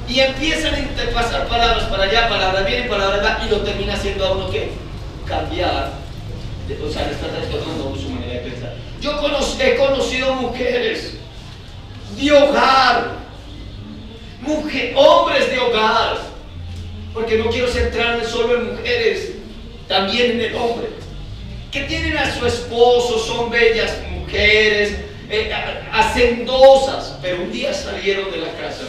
y empiezan a interpasar palabras para allá, palabras vienen, palabras acá, y lo termina haciendo a uno que cambiar. O sea, le está transformando su manera de pensar. Yo he conocido mujeres de hogar, hombres de hogar, porque no quiero centrarme solo en mujeres, también en el hombre, que tienen a su esposo, son bellas mujeres, hacendosas, pero un día salieron de la casa,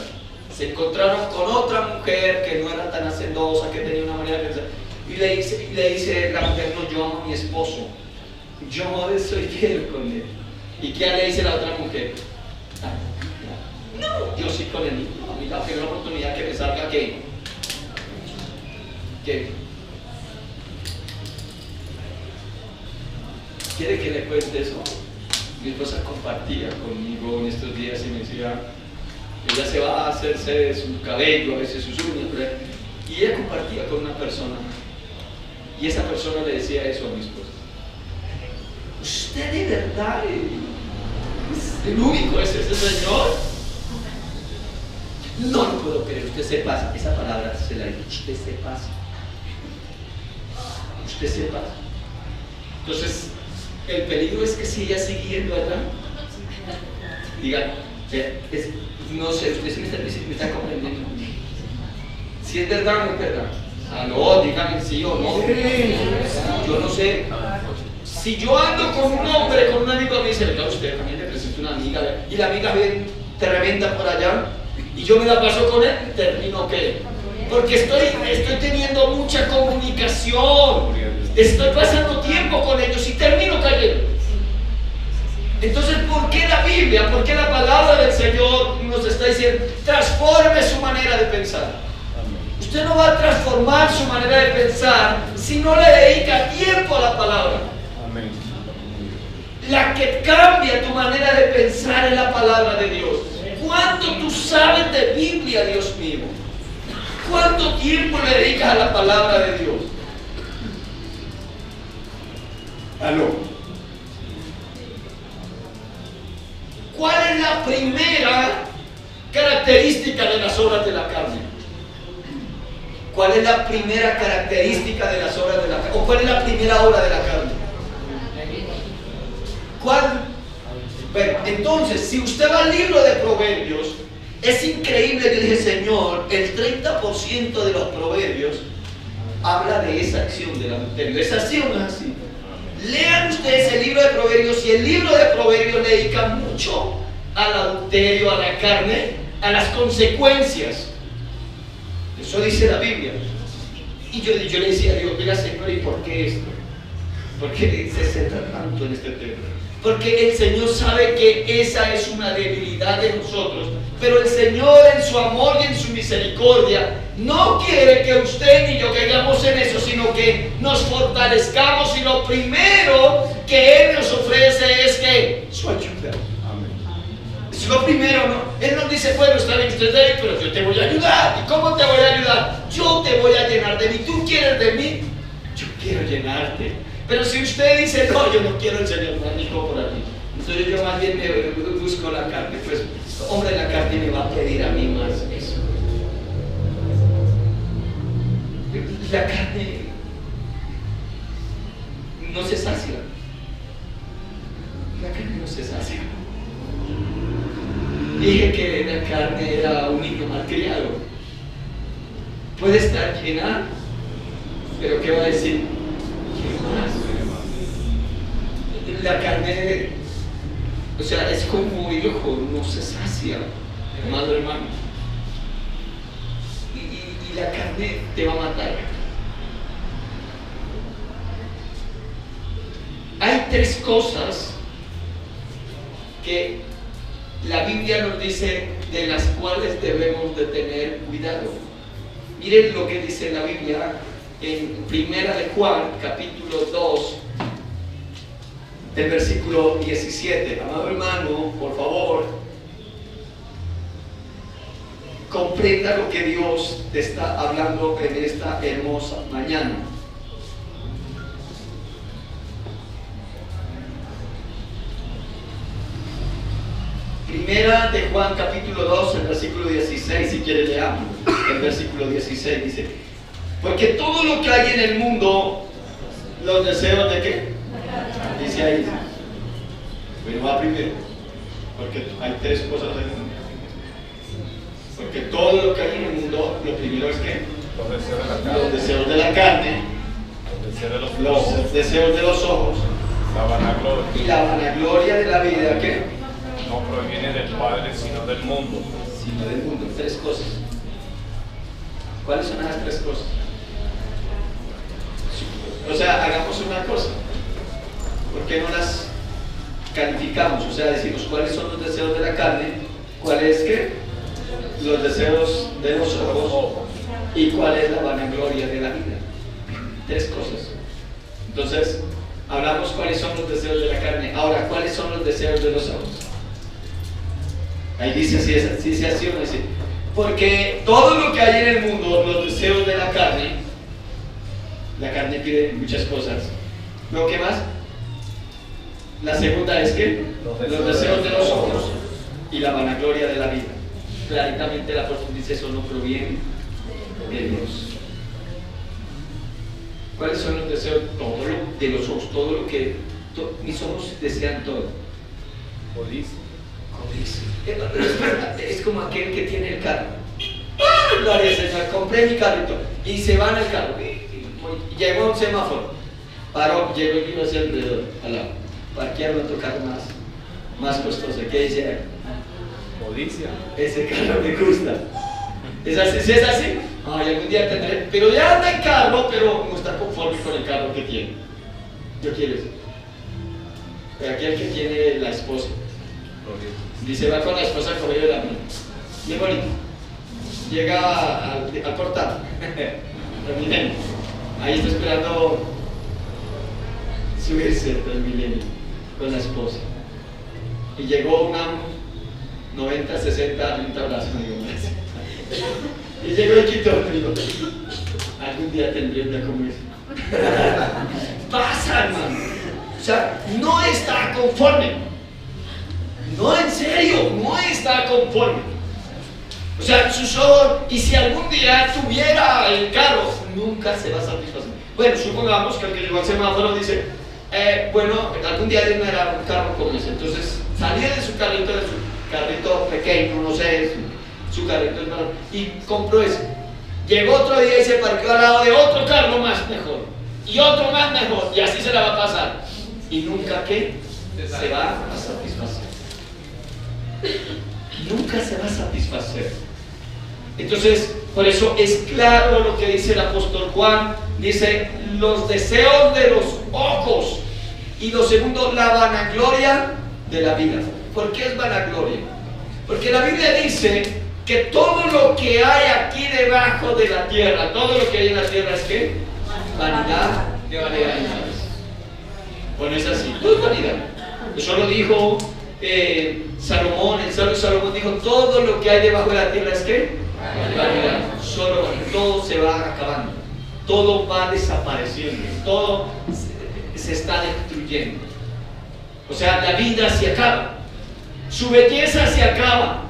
Se encontraron con otra mujer que no era tan hacendosa, que tenía una manera de pensar. Y le dice la mujer, no, yo amo a mi esposo. Yo soy fiel con él. ¿Y qué le dice la otra mujer? No, yo sí con él. No, a mí la primera oportunidad que me salga que ¿quiere que le cuente eso? Mi esposa compartía conmigo en estos días y me decía, ella se va a hacerse su cabello, a veces sus uñas, y ella compartía con una persona, y esa persona le decía eso a mi esposa. ¿Usted de verdad es el único, es ese señor? No lo puedo creer, usted se pasa. Esa palabra se la he dicho, usted se pasa. Usted se pasa. Entonces, el peligro es que si ella siguiendo, ¿verdad? Diga, no sé, usted sí me está comprendiendo. Si es verdad o no es verdad. Ah, no, dígame sí o no. Yo no sé. Si yo ando con un hombre, con un amigo, me dice, venga usted, también le presento una amiga, y la amiga ve tremenda por allá, y yo me la paso con él, termino ¿qué? Porque estoy teniendo mucha comunicación, estoy pasando tiempo con ellos y termino cayendo. Entonces, ¿por qué la Biblia, por qué la palabra del Señor nos está diciendo, transforme su manera de pensar? Usted no va a transformar su manera de pensar si no le dedica tiempo a la palabra. Amén. La que cambia tu manera de pensar es la palabra de Dios. ¿Cuánto tú sabes de Biblia, Dios mío? ¿Cuánto tiempo le dedicas a la palabra de Dios? Aló. ¿Cuál es la primera característica de las obras de la carne? ¿Cuál es la primera característica de las obras de la carne? ¿O cuál es la primera obra de la carne? ¿Cuál? Bueno, entonces, si usted va al libro de Proverbios, es increíble que dije, Señor, el 30% de los proverbios habla de esa acción del adulterio. Esa acción es así. Lean ustedes el libro de Proverbios, y el libro de Proverbios le dedica mucho al adulterio, a la carne, a las consecuencias. Eso dice la Biblia. Y yo le decía a Dios, mira Señor, ¿y por qué esto? ¿Por qué se centra tanto en este tema? Porque el Señor sabe que esa es una debilidad de nosotros, pero el Señor en su amor y en su misericordia no quiere que usted ni yo caigamos en eso, sino que nos fortalezcamos, y lo primero que Él nos ofrece es que su ayuda. Es lo primero, ¿no? Él nos dice, bueno, está bien, usted debe, pero yo te voy a ayudar. ¿Y cómo te voy a ayudar? Yo te voy a llenar de mí. ¿Tú quieres de mí? Yo quiero llenarte. Pero si usted dice, no, yo no quiero el Señor, no, hijo, por aquí, entonces yo más bien me busco la carne, pues, hombre, la carne me va a pedir a mí más eso. La carne no se sacia. La carne no se sacia. Dije que la carne era un niño malcriado. Puede estar llena, pero ¿qué va a decir? La carne, o sea, es como hijo, no se sacia, hermano. Y la carne te va a matar. Hay tres cosas que la Biblia nos dice de las cuales debemos de tener cuidado. Miren lo que dice la Biblia en Primera de Juan, capítulo 2, del versículo 17. Amado hermano, por favor, comprenda lo que Dios te está hablando en esta hermosa mañana. Primera de Juan, capítulo 2, el versículo 16, si quiere leamos. El versículo 16 dice, porque todo lo que hay en el mundo, los deseos de ¿qué? Dice ahí. Bueno, va primero, porque hay tres cosas en el mundo. Porque todo lo que hay en el mundo, lo primero es ¿qué? Los deseos de la carne, los deseos de los ojos, la vanagloria. Y la vanagloria de la vida, ¿qué? No proviene del Padre, sino del mundo. sino del mundo. 3 cosas. ¿Cuáles son esas 3 cosas? O sea, hagamos una cosa. ¿Por qué no las calificamos? O sea, decimos cuáles son los deseos de la carne, cuáles qué, los deseos de los ojos y cuál es la vanagloria de la vida. 3 cosas. Entonces, hablamos cuáles son los deseos de la carne. Ahora, ¿cuáles son los deseos de los ojos? Ahí dice si es así o no dice. Porque todo lo que hay en el mundo, los deseos de la carne pide muchas cosas. ¿Luego qué más? La segunda es que los deseos de los ojos y la vanagloria de la vida. Claramente el apóstol dice eso no proviene de Dios. ¿Cuáles son los deseos? Todo lo de los ojos, todo lo que mis ojos desean todo. Codicia. Es como aquel que tiene el carro. Gloria al Señor, compré mi carrito y se va en el carro. Y llegó a un semáforo, paró, llegó y vino hacia alrededor, al lado. Parquearon otro carro más costoso. ¿Qué dice? Codicia. Ese carro me gusta. ¿Es así? ¿Sí es así? Ay, algún día tendré. Pero ya anda en carro, pero no está conforme con el carro que tiene. Yo quiero eso. Pero aquel que tiene la esposa. Dice, va con la esposa al correo de la mía. Bien bonito. Llega al portal. Transmilenio. Ahí está esperando subirse al Transmilenio con la esposa. Y llegó una 90, 60, 30 abrazos. Y llegó el quito y dijo, algún día tendré una como esa. Pasa, hermano. O sea, no está conforme. No, en serio, no está conforme. O sea, sus ojos, y si algún día tuviera el carro, nunca se va a satisfacer. Bueno, supongamos que el que llegó al semáforo dice, bueno, algún día él no era un carro como ese. Entonces, salía de su carrito pequeño, no sé, su carrito hermano, y compró ese. Llegó otro día y se parqueó al lado de otro carro más mejor, y otro más mejor, y así se la va a pasar. Y nunca, ¿qué? Se va a satisfacer. Nunca se va a satisfacer. Entonces, por eso es claro lo que dice el apóstol Juan. Dice, los deseos de los ojos. Y lo segundo, la vanagloria de la vida. ¿Por qué es vanagloria? Porque la Biblia dice que todo lo que hay aquí debajo de la tierra, todo lo que hay en la tierra es ¿qué? Vanidad de vanidades. Bueno, es así, todo es vanidad. Eso lo dijo Salomón, el sabio Salomón dijo, todo lo que hay debajo de la tierra es ¿qué? Vanidad. Solo vanidad. Todo se va acabando, todo va desapareciendo, todo se está destruyendo. O sea, la vida se acaba, su belleza se acaba.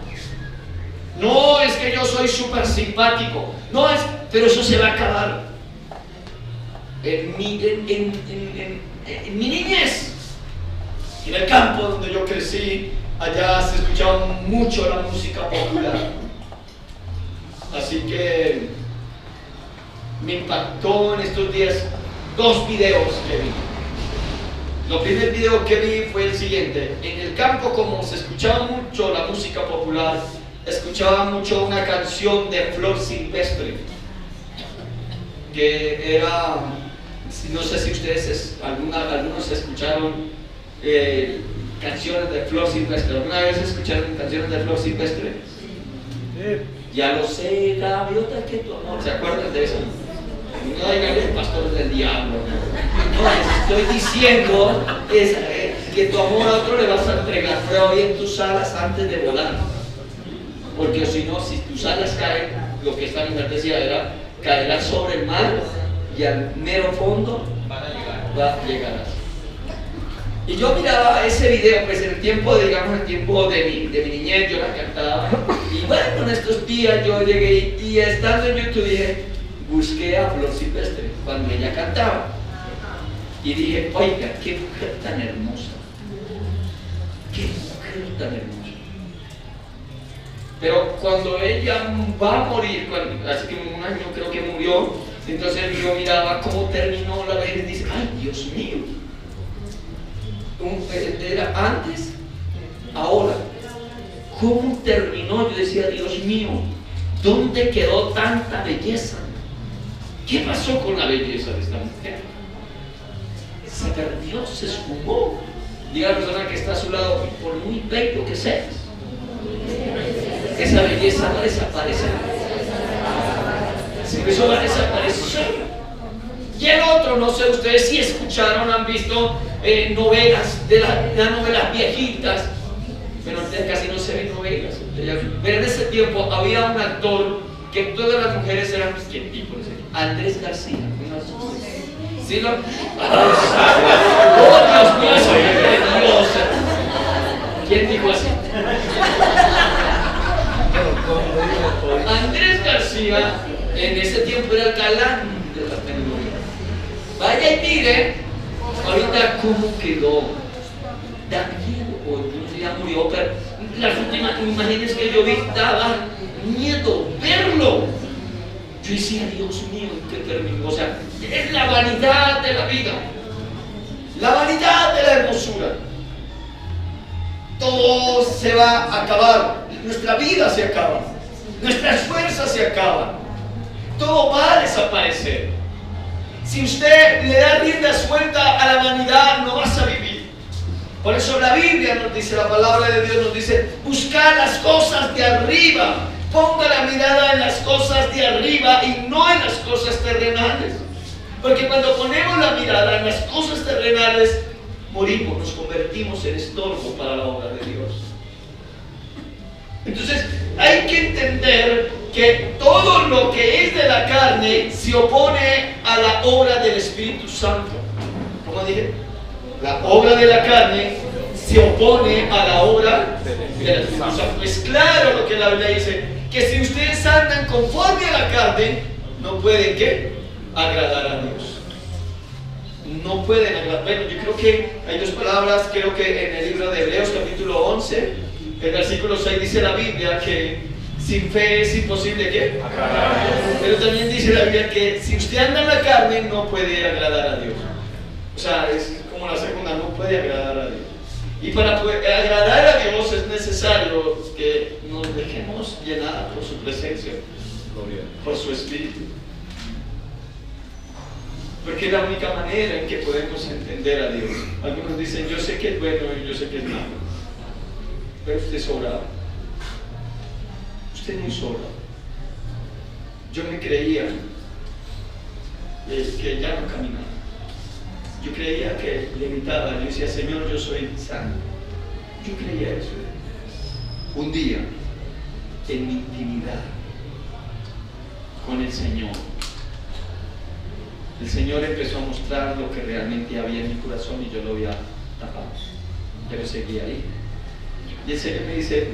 No es que yo soy súper simpático, no es, pero eso se va a acabar. En mi niñez, en el campo donde yo crecí, allá se escuchaba mucho la música popular. Así que me impactó en estos días 2 videos que vi. El primer video que vi fue el siguiente. En el campo, como se escuchaba mucho la música popular, escuchaba mucho una canción de Flor Silvestre, que era, no sé si ustedes, algunos escucharon canciones de Flor Silvestre. ¿Alguna vez escucharon canciones de Flor Silvestre? Sí. Ya lo sé, gaviota, que tu amor. ¿Se acuerdan de eso? No digan los pastores del diablo. No, les estoy diciendo que tu amor a otro le vas a entregar, pero hoy en tus alas antes de volar. Porque si no, si tus alas caen, lo que esta mujer decía era, caerás sobre el mar y al mero fondo llegarás. Y yo miraba ese video, pues en el tiempo, digamos, el tiempo de mi niñez, yo la cantaba. Y bueno, en estos días yo llegué y estando en YouTube dije, busqué a Flor Silvestre cuando ella cantaba. Y dije, oiga, qué mujer tan hermosa. Qué mujer tan hermosa. Pero cuando ella va a morir, hace que un año creo que murió, entonces yo miraba cómo terminó la vida y dice, ay, Dios mío. Era antes, ahora, ¿Cómo terminó? Yo decía, Dios mío, ¿dónde quedó tanta belleza? ¿Qué pasó con la belleza de esta mujer? Se perdió, se esfumó. Diga a la persona que está a su lado, por muy bello que seas, esa belleza va a desaparecer. Eso va a desaparecer. Y el otro, no sé, ustedes si escucharon, han visto novelas, de las novelas viejitas. Pero antes casi no se ven novelas. Pero en ese tiempo había un actor que todas las mujeres eran, ¿qué tipo? Andrés García. ¿Sí lo? ¡Oh, Dios mío! Soy de Dios. ¿Quién dijo así? Andrés García en ese tiempo era el galán de la telenovela. Vaya y mire ahorita cómo quedó. Da miedo, o no sé, ya murió, pero las últimas imágenes que yo vi daban miedo verlo. Yo decía, Dios mío, ¿en qué terminó? O sea, es la vanidad de la vida, la vanidad de la hermosura. Todo se va a acabar, nuestra vida se acaba, nuestras fuerzas se acaban, todo va a desaparecer. Si usted le da rienda suelta a la vanidad, no vas a vivir. Por eso la Biblia nos dice, la palabra de Dios nos dice, buscar las cosas de arriba. Ponga la mirada en las cosas de arriba y no en las cosas terrenales. Porque cuando ponemos la mirada en las cosas terrenales, morimos, nos convertimos en estorbo para la obra de Dios. Entonces, hay que entender que todo lo que es de la carne se opone a la obra del Espíritu Santo. ¿Cómo dije? La obra de la carne se opone a la obra del Espíritu Santo. Es claro lo que la Biblia dice, que si ustedes andan conforme a la carne, no pueden, ¿qué? Agradar a Dios. No pueden agradar. Bueno, yo creo que hay dos palabras, creo que en el libro de Hebreos capítulo 11, el versículo 6 dice la Biblia que sin fe es imposible, ¿qué? Agradar a Dios. Pero también dice la Biblia que si usted anda en la carne, no puede agradar a Dios. O sea, es como la segunda, no puede agradar a Dios. Y para poder agradar a Dios es necesario que nos dejemos llenar por su presencia, por su Espíritu. Porque es la única manera en que podemos entender a Dios. Algunos dicen, yo sé que es bueno y yo sé que es malo. Pero usted sobra. Usted no sobra. Yo me creía que ya no caminaba. Yo creía que levitaba. Yo decía, Señor, yo soy santo. Yo creía eso. Un día, en mi intimidad con el Señor, el Señor empezó a mostrar lo que realmente había en mi corazón y yo lo había tapado, pero seguía ahí. Y el Señor me dice,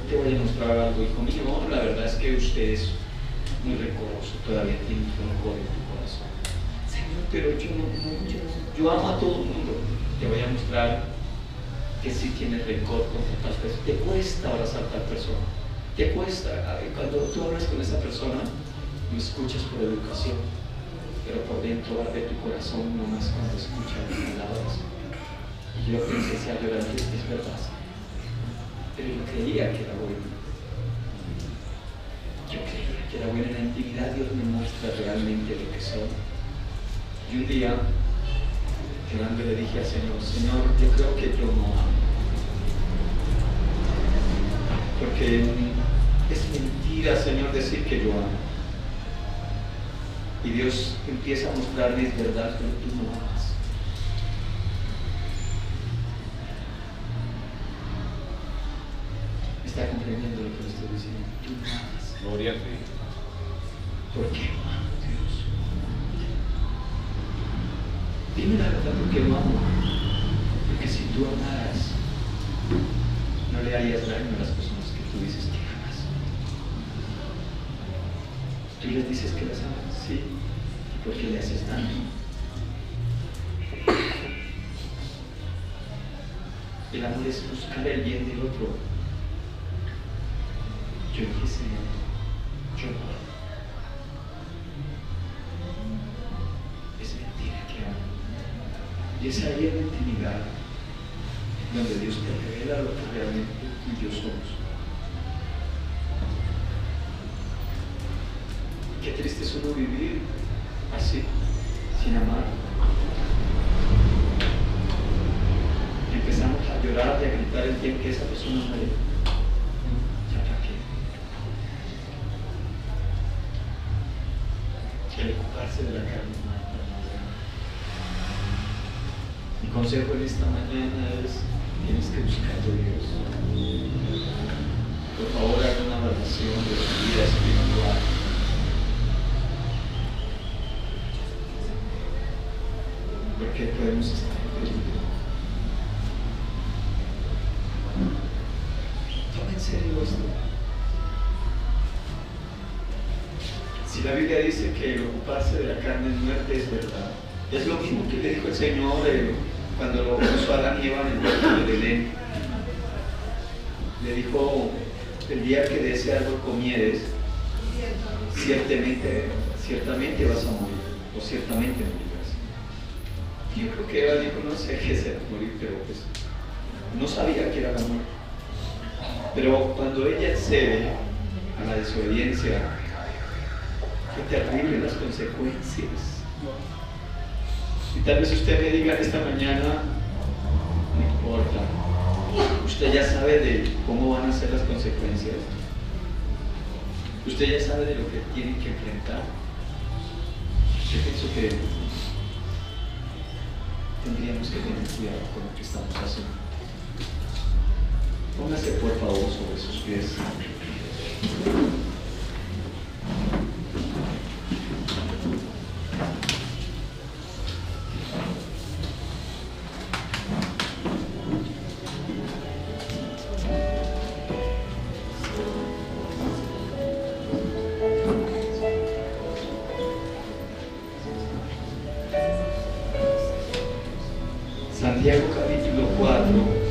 te voy a mostrar algo, hijo mío. La verdad es que usted es muy rencoroso, todavía tiene rencor en tu corazón. Señor, pero yo amo a todo el mundo. Te voy a mostrar que sí tienes rencor con otras personas. Te cuesta abrazar a tal persona, te cuesta. Cuando tú hablas con esa persona, lo escuchas por educación, pero por dentro arde tu corazón nomás cuando escuchas las palabras. Y yo empecé a llorar, es verdad, pero yo creía que era bueno. Yo creía que era bueno. En la intimidad Dios me muestra realmente lo que soy. Y un día, llorando, le dije al Señor, Señor, yo creo que yo no amo. Porque es mentira, Señor, decir que yo amo. Y Dios empieza a mostrarme, es verdad, pero tú no amas. ¿Me está comprendiendo lo que le estoy diciendo? Tú no amas. Gloria a ti. ¿Por qué no amo, Dios? Dime la verdad, ¿por qué no amo? Porque si tú amaras, no le harías daño a las personas que tú dices que amas. Tú les dices que las amas, sí. ¿Por qué le haces daño? El amor es buscar el bien del otro. Yo dije, Señor, yo no amo. Es mentira que amo. Y es ahí en la intimidad donde Dios te revela lo que realmente tú y yo somos. Qué triste es uno vivir así, sin amar. Empezamos a llorar y a gritar el tiempo que esa persona muere. ¿Ya para qué? El ocuparse de la carne es nada para nada. Mi consejo en esta mañana es: tienes que buscar a Dios. Por favor, haga una evaluación de tu vida espiritual. Porque podemos estar en peligro. Toma en serio esto. Si la Biblia dice que el ocuparse de la carne es muerte, es verdad. Es lo mismo que le dijo el Señor cuando lo puso a Adán y Eva en el huerto de Edén. Le dijo: el día que de ese árbol comieres, ciertamente vas a morir, o ciertamente morirás. Yo creo que Eva dijo: no sé qué será morir, pero pues no sabía que era la muerte. Pero cuando ella accede a la desobediencia, qué terrible las consecuencias. Y tal vez usted me diga esta mañana: no importa, usted ya sabe de cómo van a ser las consecuencias, usted ya sabe de lo que tiene que enfrentar. Yo pienso que tendríamos que tener cuidado con lo que estamos haciendo. Póngase por favor sobre sus pies. Santiago capítulo 4.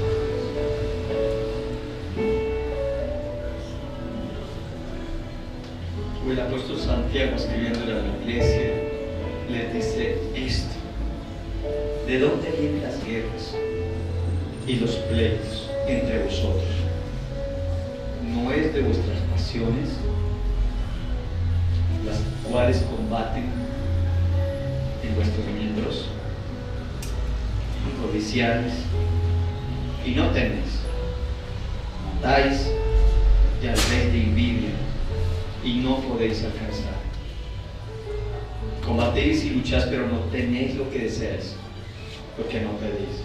El apóstol Santiago, escribiéndole a la iglesia, les dice esto: ¿de dónde vienen las guerras y los pleitos entre vosotros? ¿No es de vuestras pasiones, las cuales combaten en vuestros miembros? Codiciáis y no tenéis, matáis y ardéis de envidia y no podéis alcanzar. Combatéis y lucháis, pero no tenéis lo que deseáis, porque no pedís.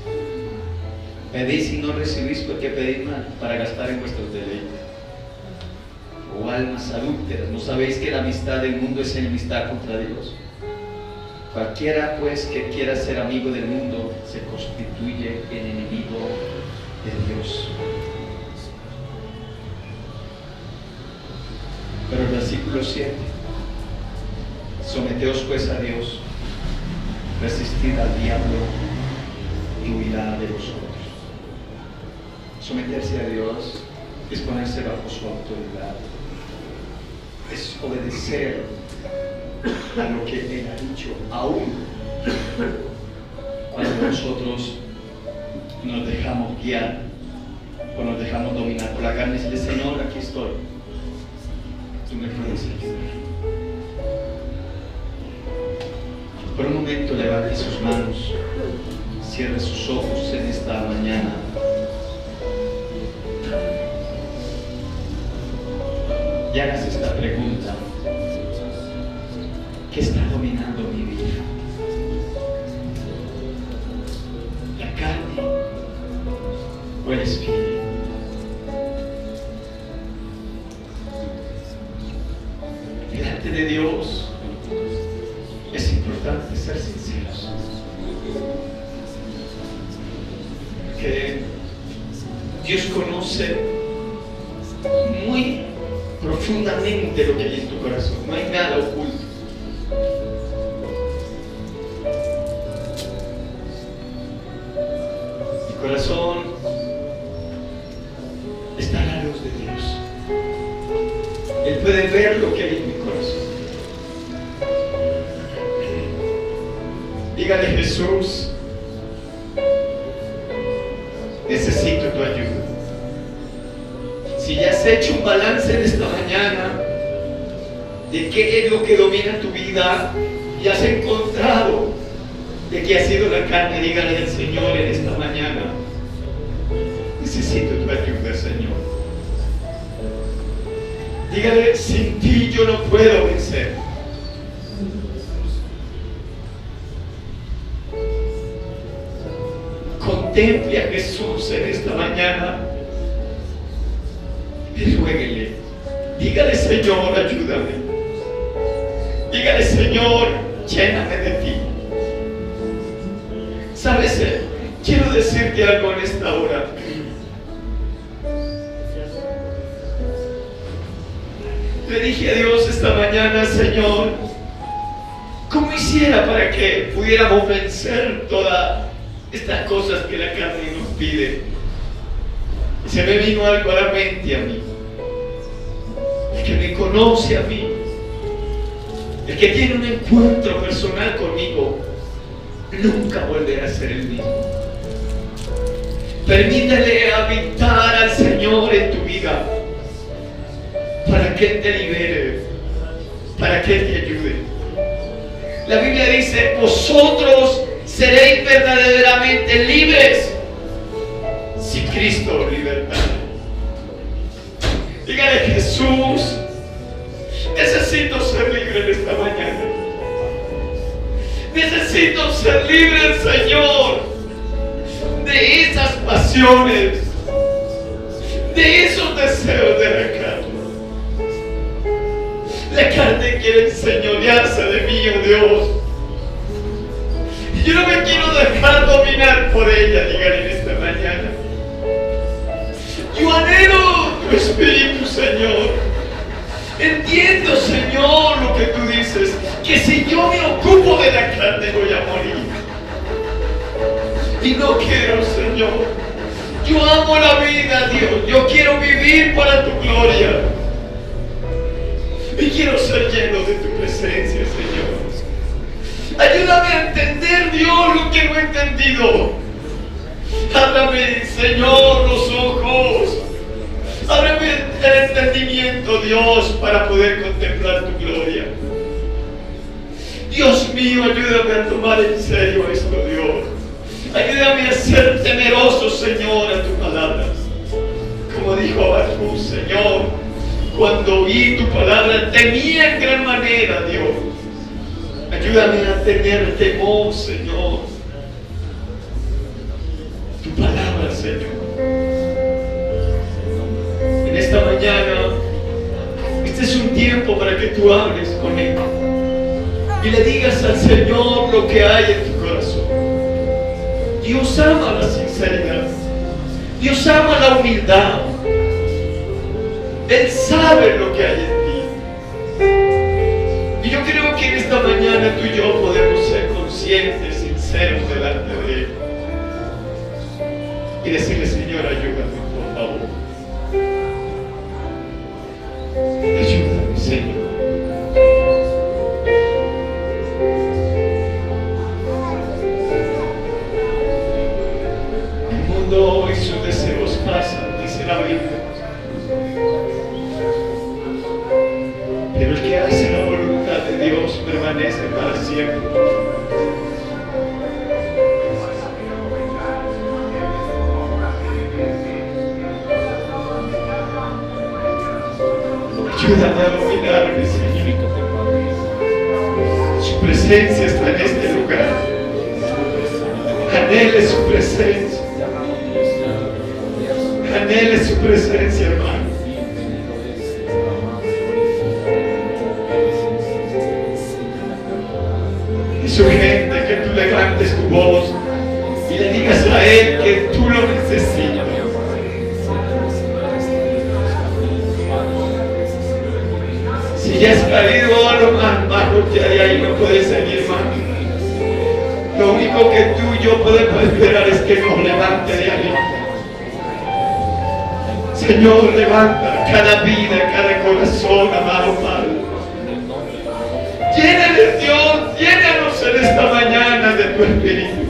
Pedís y no recibís, porque pedís mal, para gastar en vuestros deleites. Oh almas adúlteras, ¿no sabéis que la amistad del mundo es enemistad contra Dios? Cualquiera pues que quiera ser amigo del mundo se constituye en enemigo de Dios. Pero el versículo 7: someteos pues a Dios, resistid al diablo y huirá de vosotros. Someterse a Dios es ponerse bajo su autoridad, es obedecer a lo que Él ha dicho, aún cuando nosotros nos dejamos guiar o nos dejamos dominar por la carne. Y decirle: Señor, aquí estoy, tú me puedes ayudar. Por un momento levante sus manos, cierre sus ojos en esta mañana. Y hagas esta pregunta: ¿qué está dominando mi vida? ¿La carne o el espíritu? Delante de Dios es importante ser sinceros, porque Dios conoce muy profundamente lo que hay en tu corazón. No hay nada oculto. Mi corazón está a la luz de Dios. Él puede ver lo que hay en mi corazón. Dígale: Jesús, necesito tu ayuda. Si ya has hecho un balance en esta mañana de qué es lo que domina tu vida y has encontrado de qué ha sido la carne, dígale al Señor en esta mañana: necesito tu ayuda, Señor. Dígale: sin ti yo no puedo vencer. Contemple a Jesús en esta mañana y ruéguele. Dígale: Señor, ayúdame. Dígale: Señor, lléname de ti. ¿Sabes? Quiero decirte algo en esta hora. Le dije a Dios esta mañana: Señor, ¿cómo hiciera para que pudiéramos vencer todas estas cosas que la carne nos pide? Y se me vino algo a la mente a mí. El que me conoce a mí, el que tiene un encuentro personal conmigo, nunca volverá a ser el mismo. Permítele habitar al Señor en tu vida, para que Él te libere, para que Él te ayude. La Biblia dice: vosotros seréis verdaderamente libres si Cristo os liberta. Dígale: Jesús, necesito ser libre en esta mañana. Necesito ser libre, Señor, de esas pasiones, de esos deseos de la carne. La carne quiere enseñorearse de mí, oh Dios. Y yo no me quiero dejar dominar por ella, dígale en esta mañana. Yo anhelo tu Espíritu, Señor. Entiendo, Señor, lo que tú dices, que si yo me ocupo de la carne voy a morir. Y no quiero, Señor. Yo amo la vida, Dios. Yo quiero vivir para tu gloria. Y quiero ser lleno de tu presencia, Señor. Ayúdame a entender, Dios, lo que no he entendido. Ábrame, Señor, los ojos. Ábreme el entendimiento, Dios, para poder contemplar tu gloria. Dios mío, ayúdame a tomar en serio esto, Dios. Ayúdame a ser temeroso, Señor, a tu palabra. Como dijo Habacuc, Señor, cuando oí tu palabra, temía en gran manera, Dios. Ayúdame a tener temor, Señor. Tu palabra, Señor. En esta mañana, este es un tiempo para que tú hables con Él y le digas al Señor lo que hay en tu corazón. Dios ama la sinceridad. Dios ama la humildad. Él sabe lo que hay en ti. Y yo creo que en esta mañana tú y yo podemos ser conscientes, sinceros delante de Él y decirle: Señor, ayúdame, por favor. Ayúdame, Señor. El mundo y sus deseos pasan, dice la Biblia. Pero el que hace la voluntad de Dios permanece para siempre. Ayúdame a dominarme, Señor. Su presencia está en este lugar. Anhele su presencia. Anhele su presencia, hermano. Es urgente que tú levantes tu voz y le digas a Él que tú lo necesitas. Si ya has caído a lo más bajo, ya de ahí no puedes seguir más. Lo único que tú y yo podemos esperar es que nos levante de ahí. Señor, levanta cada vida, cada corazón, amado Padre. Llénanos, Dios, llénanos en esta mañana de tu Espíritu.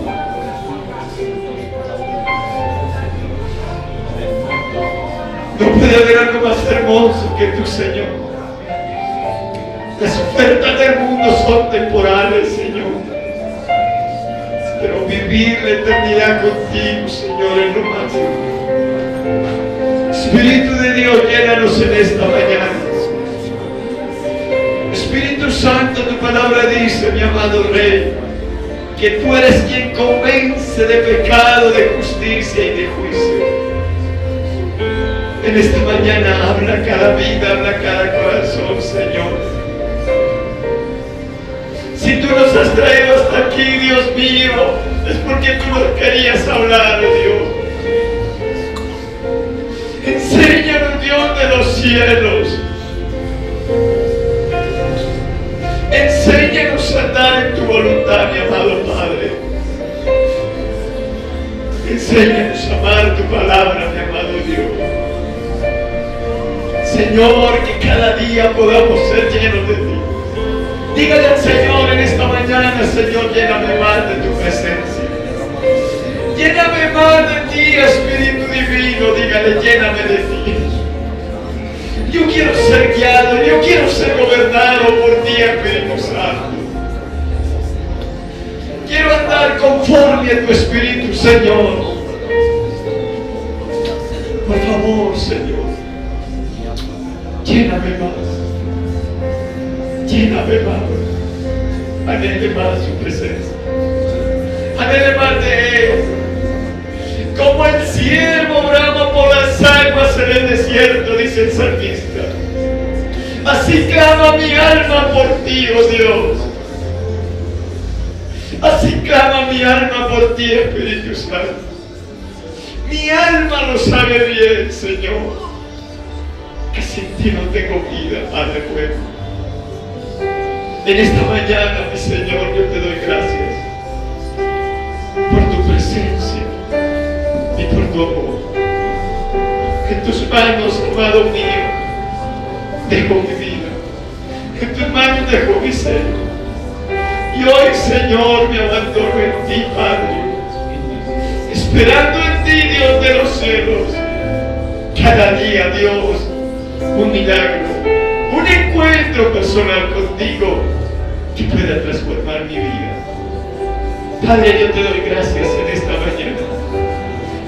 No puede haber algo más hermoso que tu Señor. Las ofertas del mundo son temporales, Señor. Pero vivir la eternidad contigo, Señor, es lo máximo. Espíritu de Dios, llénanos en esta mañana. Espíritu Santo, tu palabra dice, mi amado Rey, que tú eres quien convence de pecado, de justicia y de juicio. En esta mañana habla cada vida, habla cada corazón, Señor. Si tú nos has traído hasta aquí, Dios mío, es porque tú nos querías hablar, Dios. Enséñanos, Dios de los cielos. Enséñanos a andar en tu voluntad, mi amado Padre. Enséñanos a amar tu palabra, mi amado Dios. Señor, que cada día podamos ser llenos de ti. Dígale al Señor en esta mañana, Señor, lléname más de tu presencia. Lléname más de ti, Espíritu Divino. Dígale, lléname de ti. Yo quiero ser guiado, yo quiero ser gobernado por ti, Espíritu Santo. Quiero andar conforme a tu Espíritu, Señor. Por favor, Señor, lléname más. Lléname más. Anhele más su presencia. Anhele más de Él. Como el siervo brama por las aguas en el desierto, dice el salmista. Así clama mi alma por ti, oh Dios. Así clama mi alma por ti, Espíritu Santo. Mi alma lo sabe bien, Señor, que sin ti no tengo vida, Padre bueno. En esta mañana, mi Señor, yo te doy gracias por tu presencia y por tu amor. En tus manos, amado mío, dejo mi vida. En tus manos dejo mi ser. Y hoy, Señor, me abandono en ti, Padre. Esperando en ti, Dios de los cielos. Cada día, Dios, un milagro, un encuentro personal contigo que pueda transformar mi vida. Padre, yo te doy gracias en esta mañana.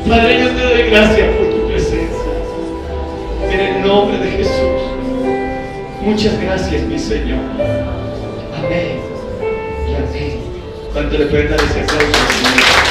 Padre, yo te doy gracias por tu presencia. En el nombre de Jesús. Muchas gracias, mi Señor. Amén y amén. ¿Cuánto le pueden dar ese aplauso?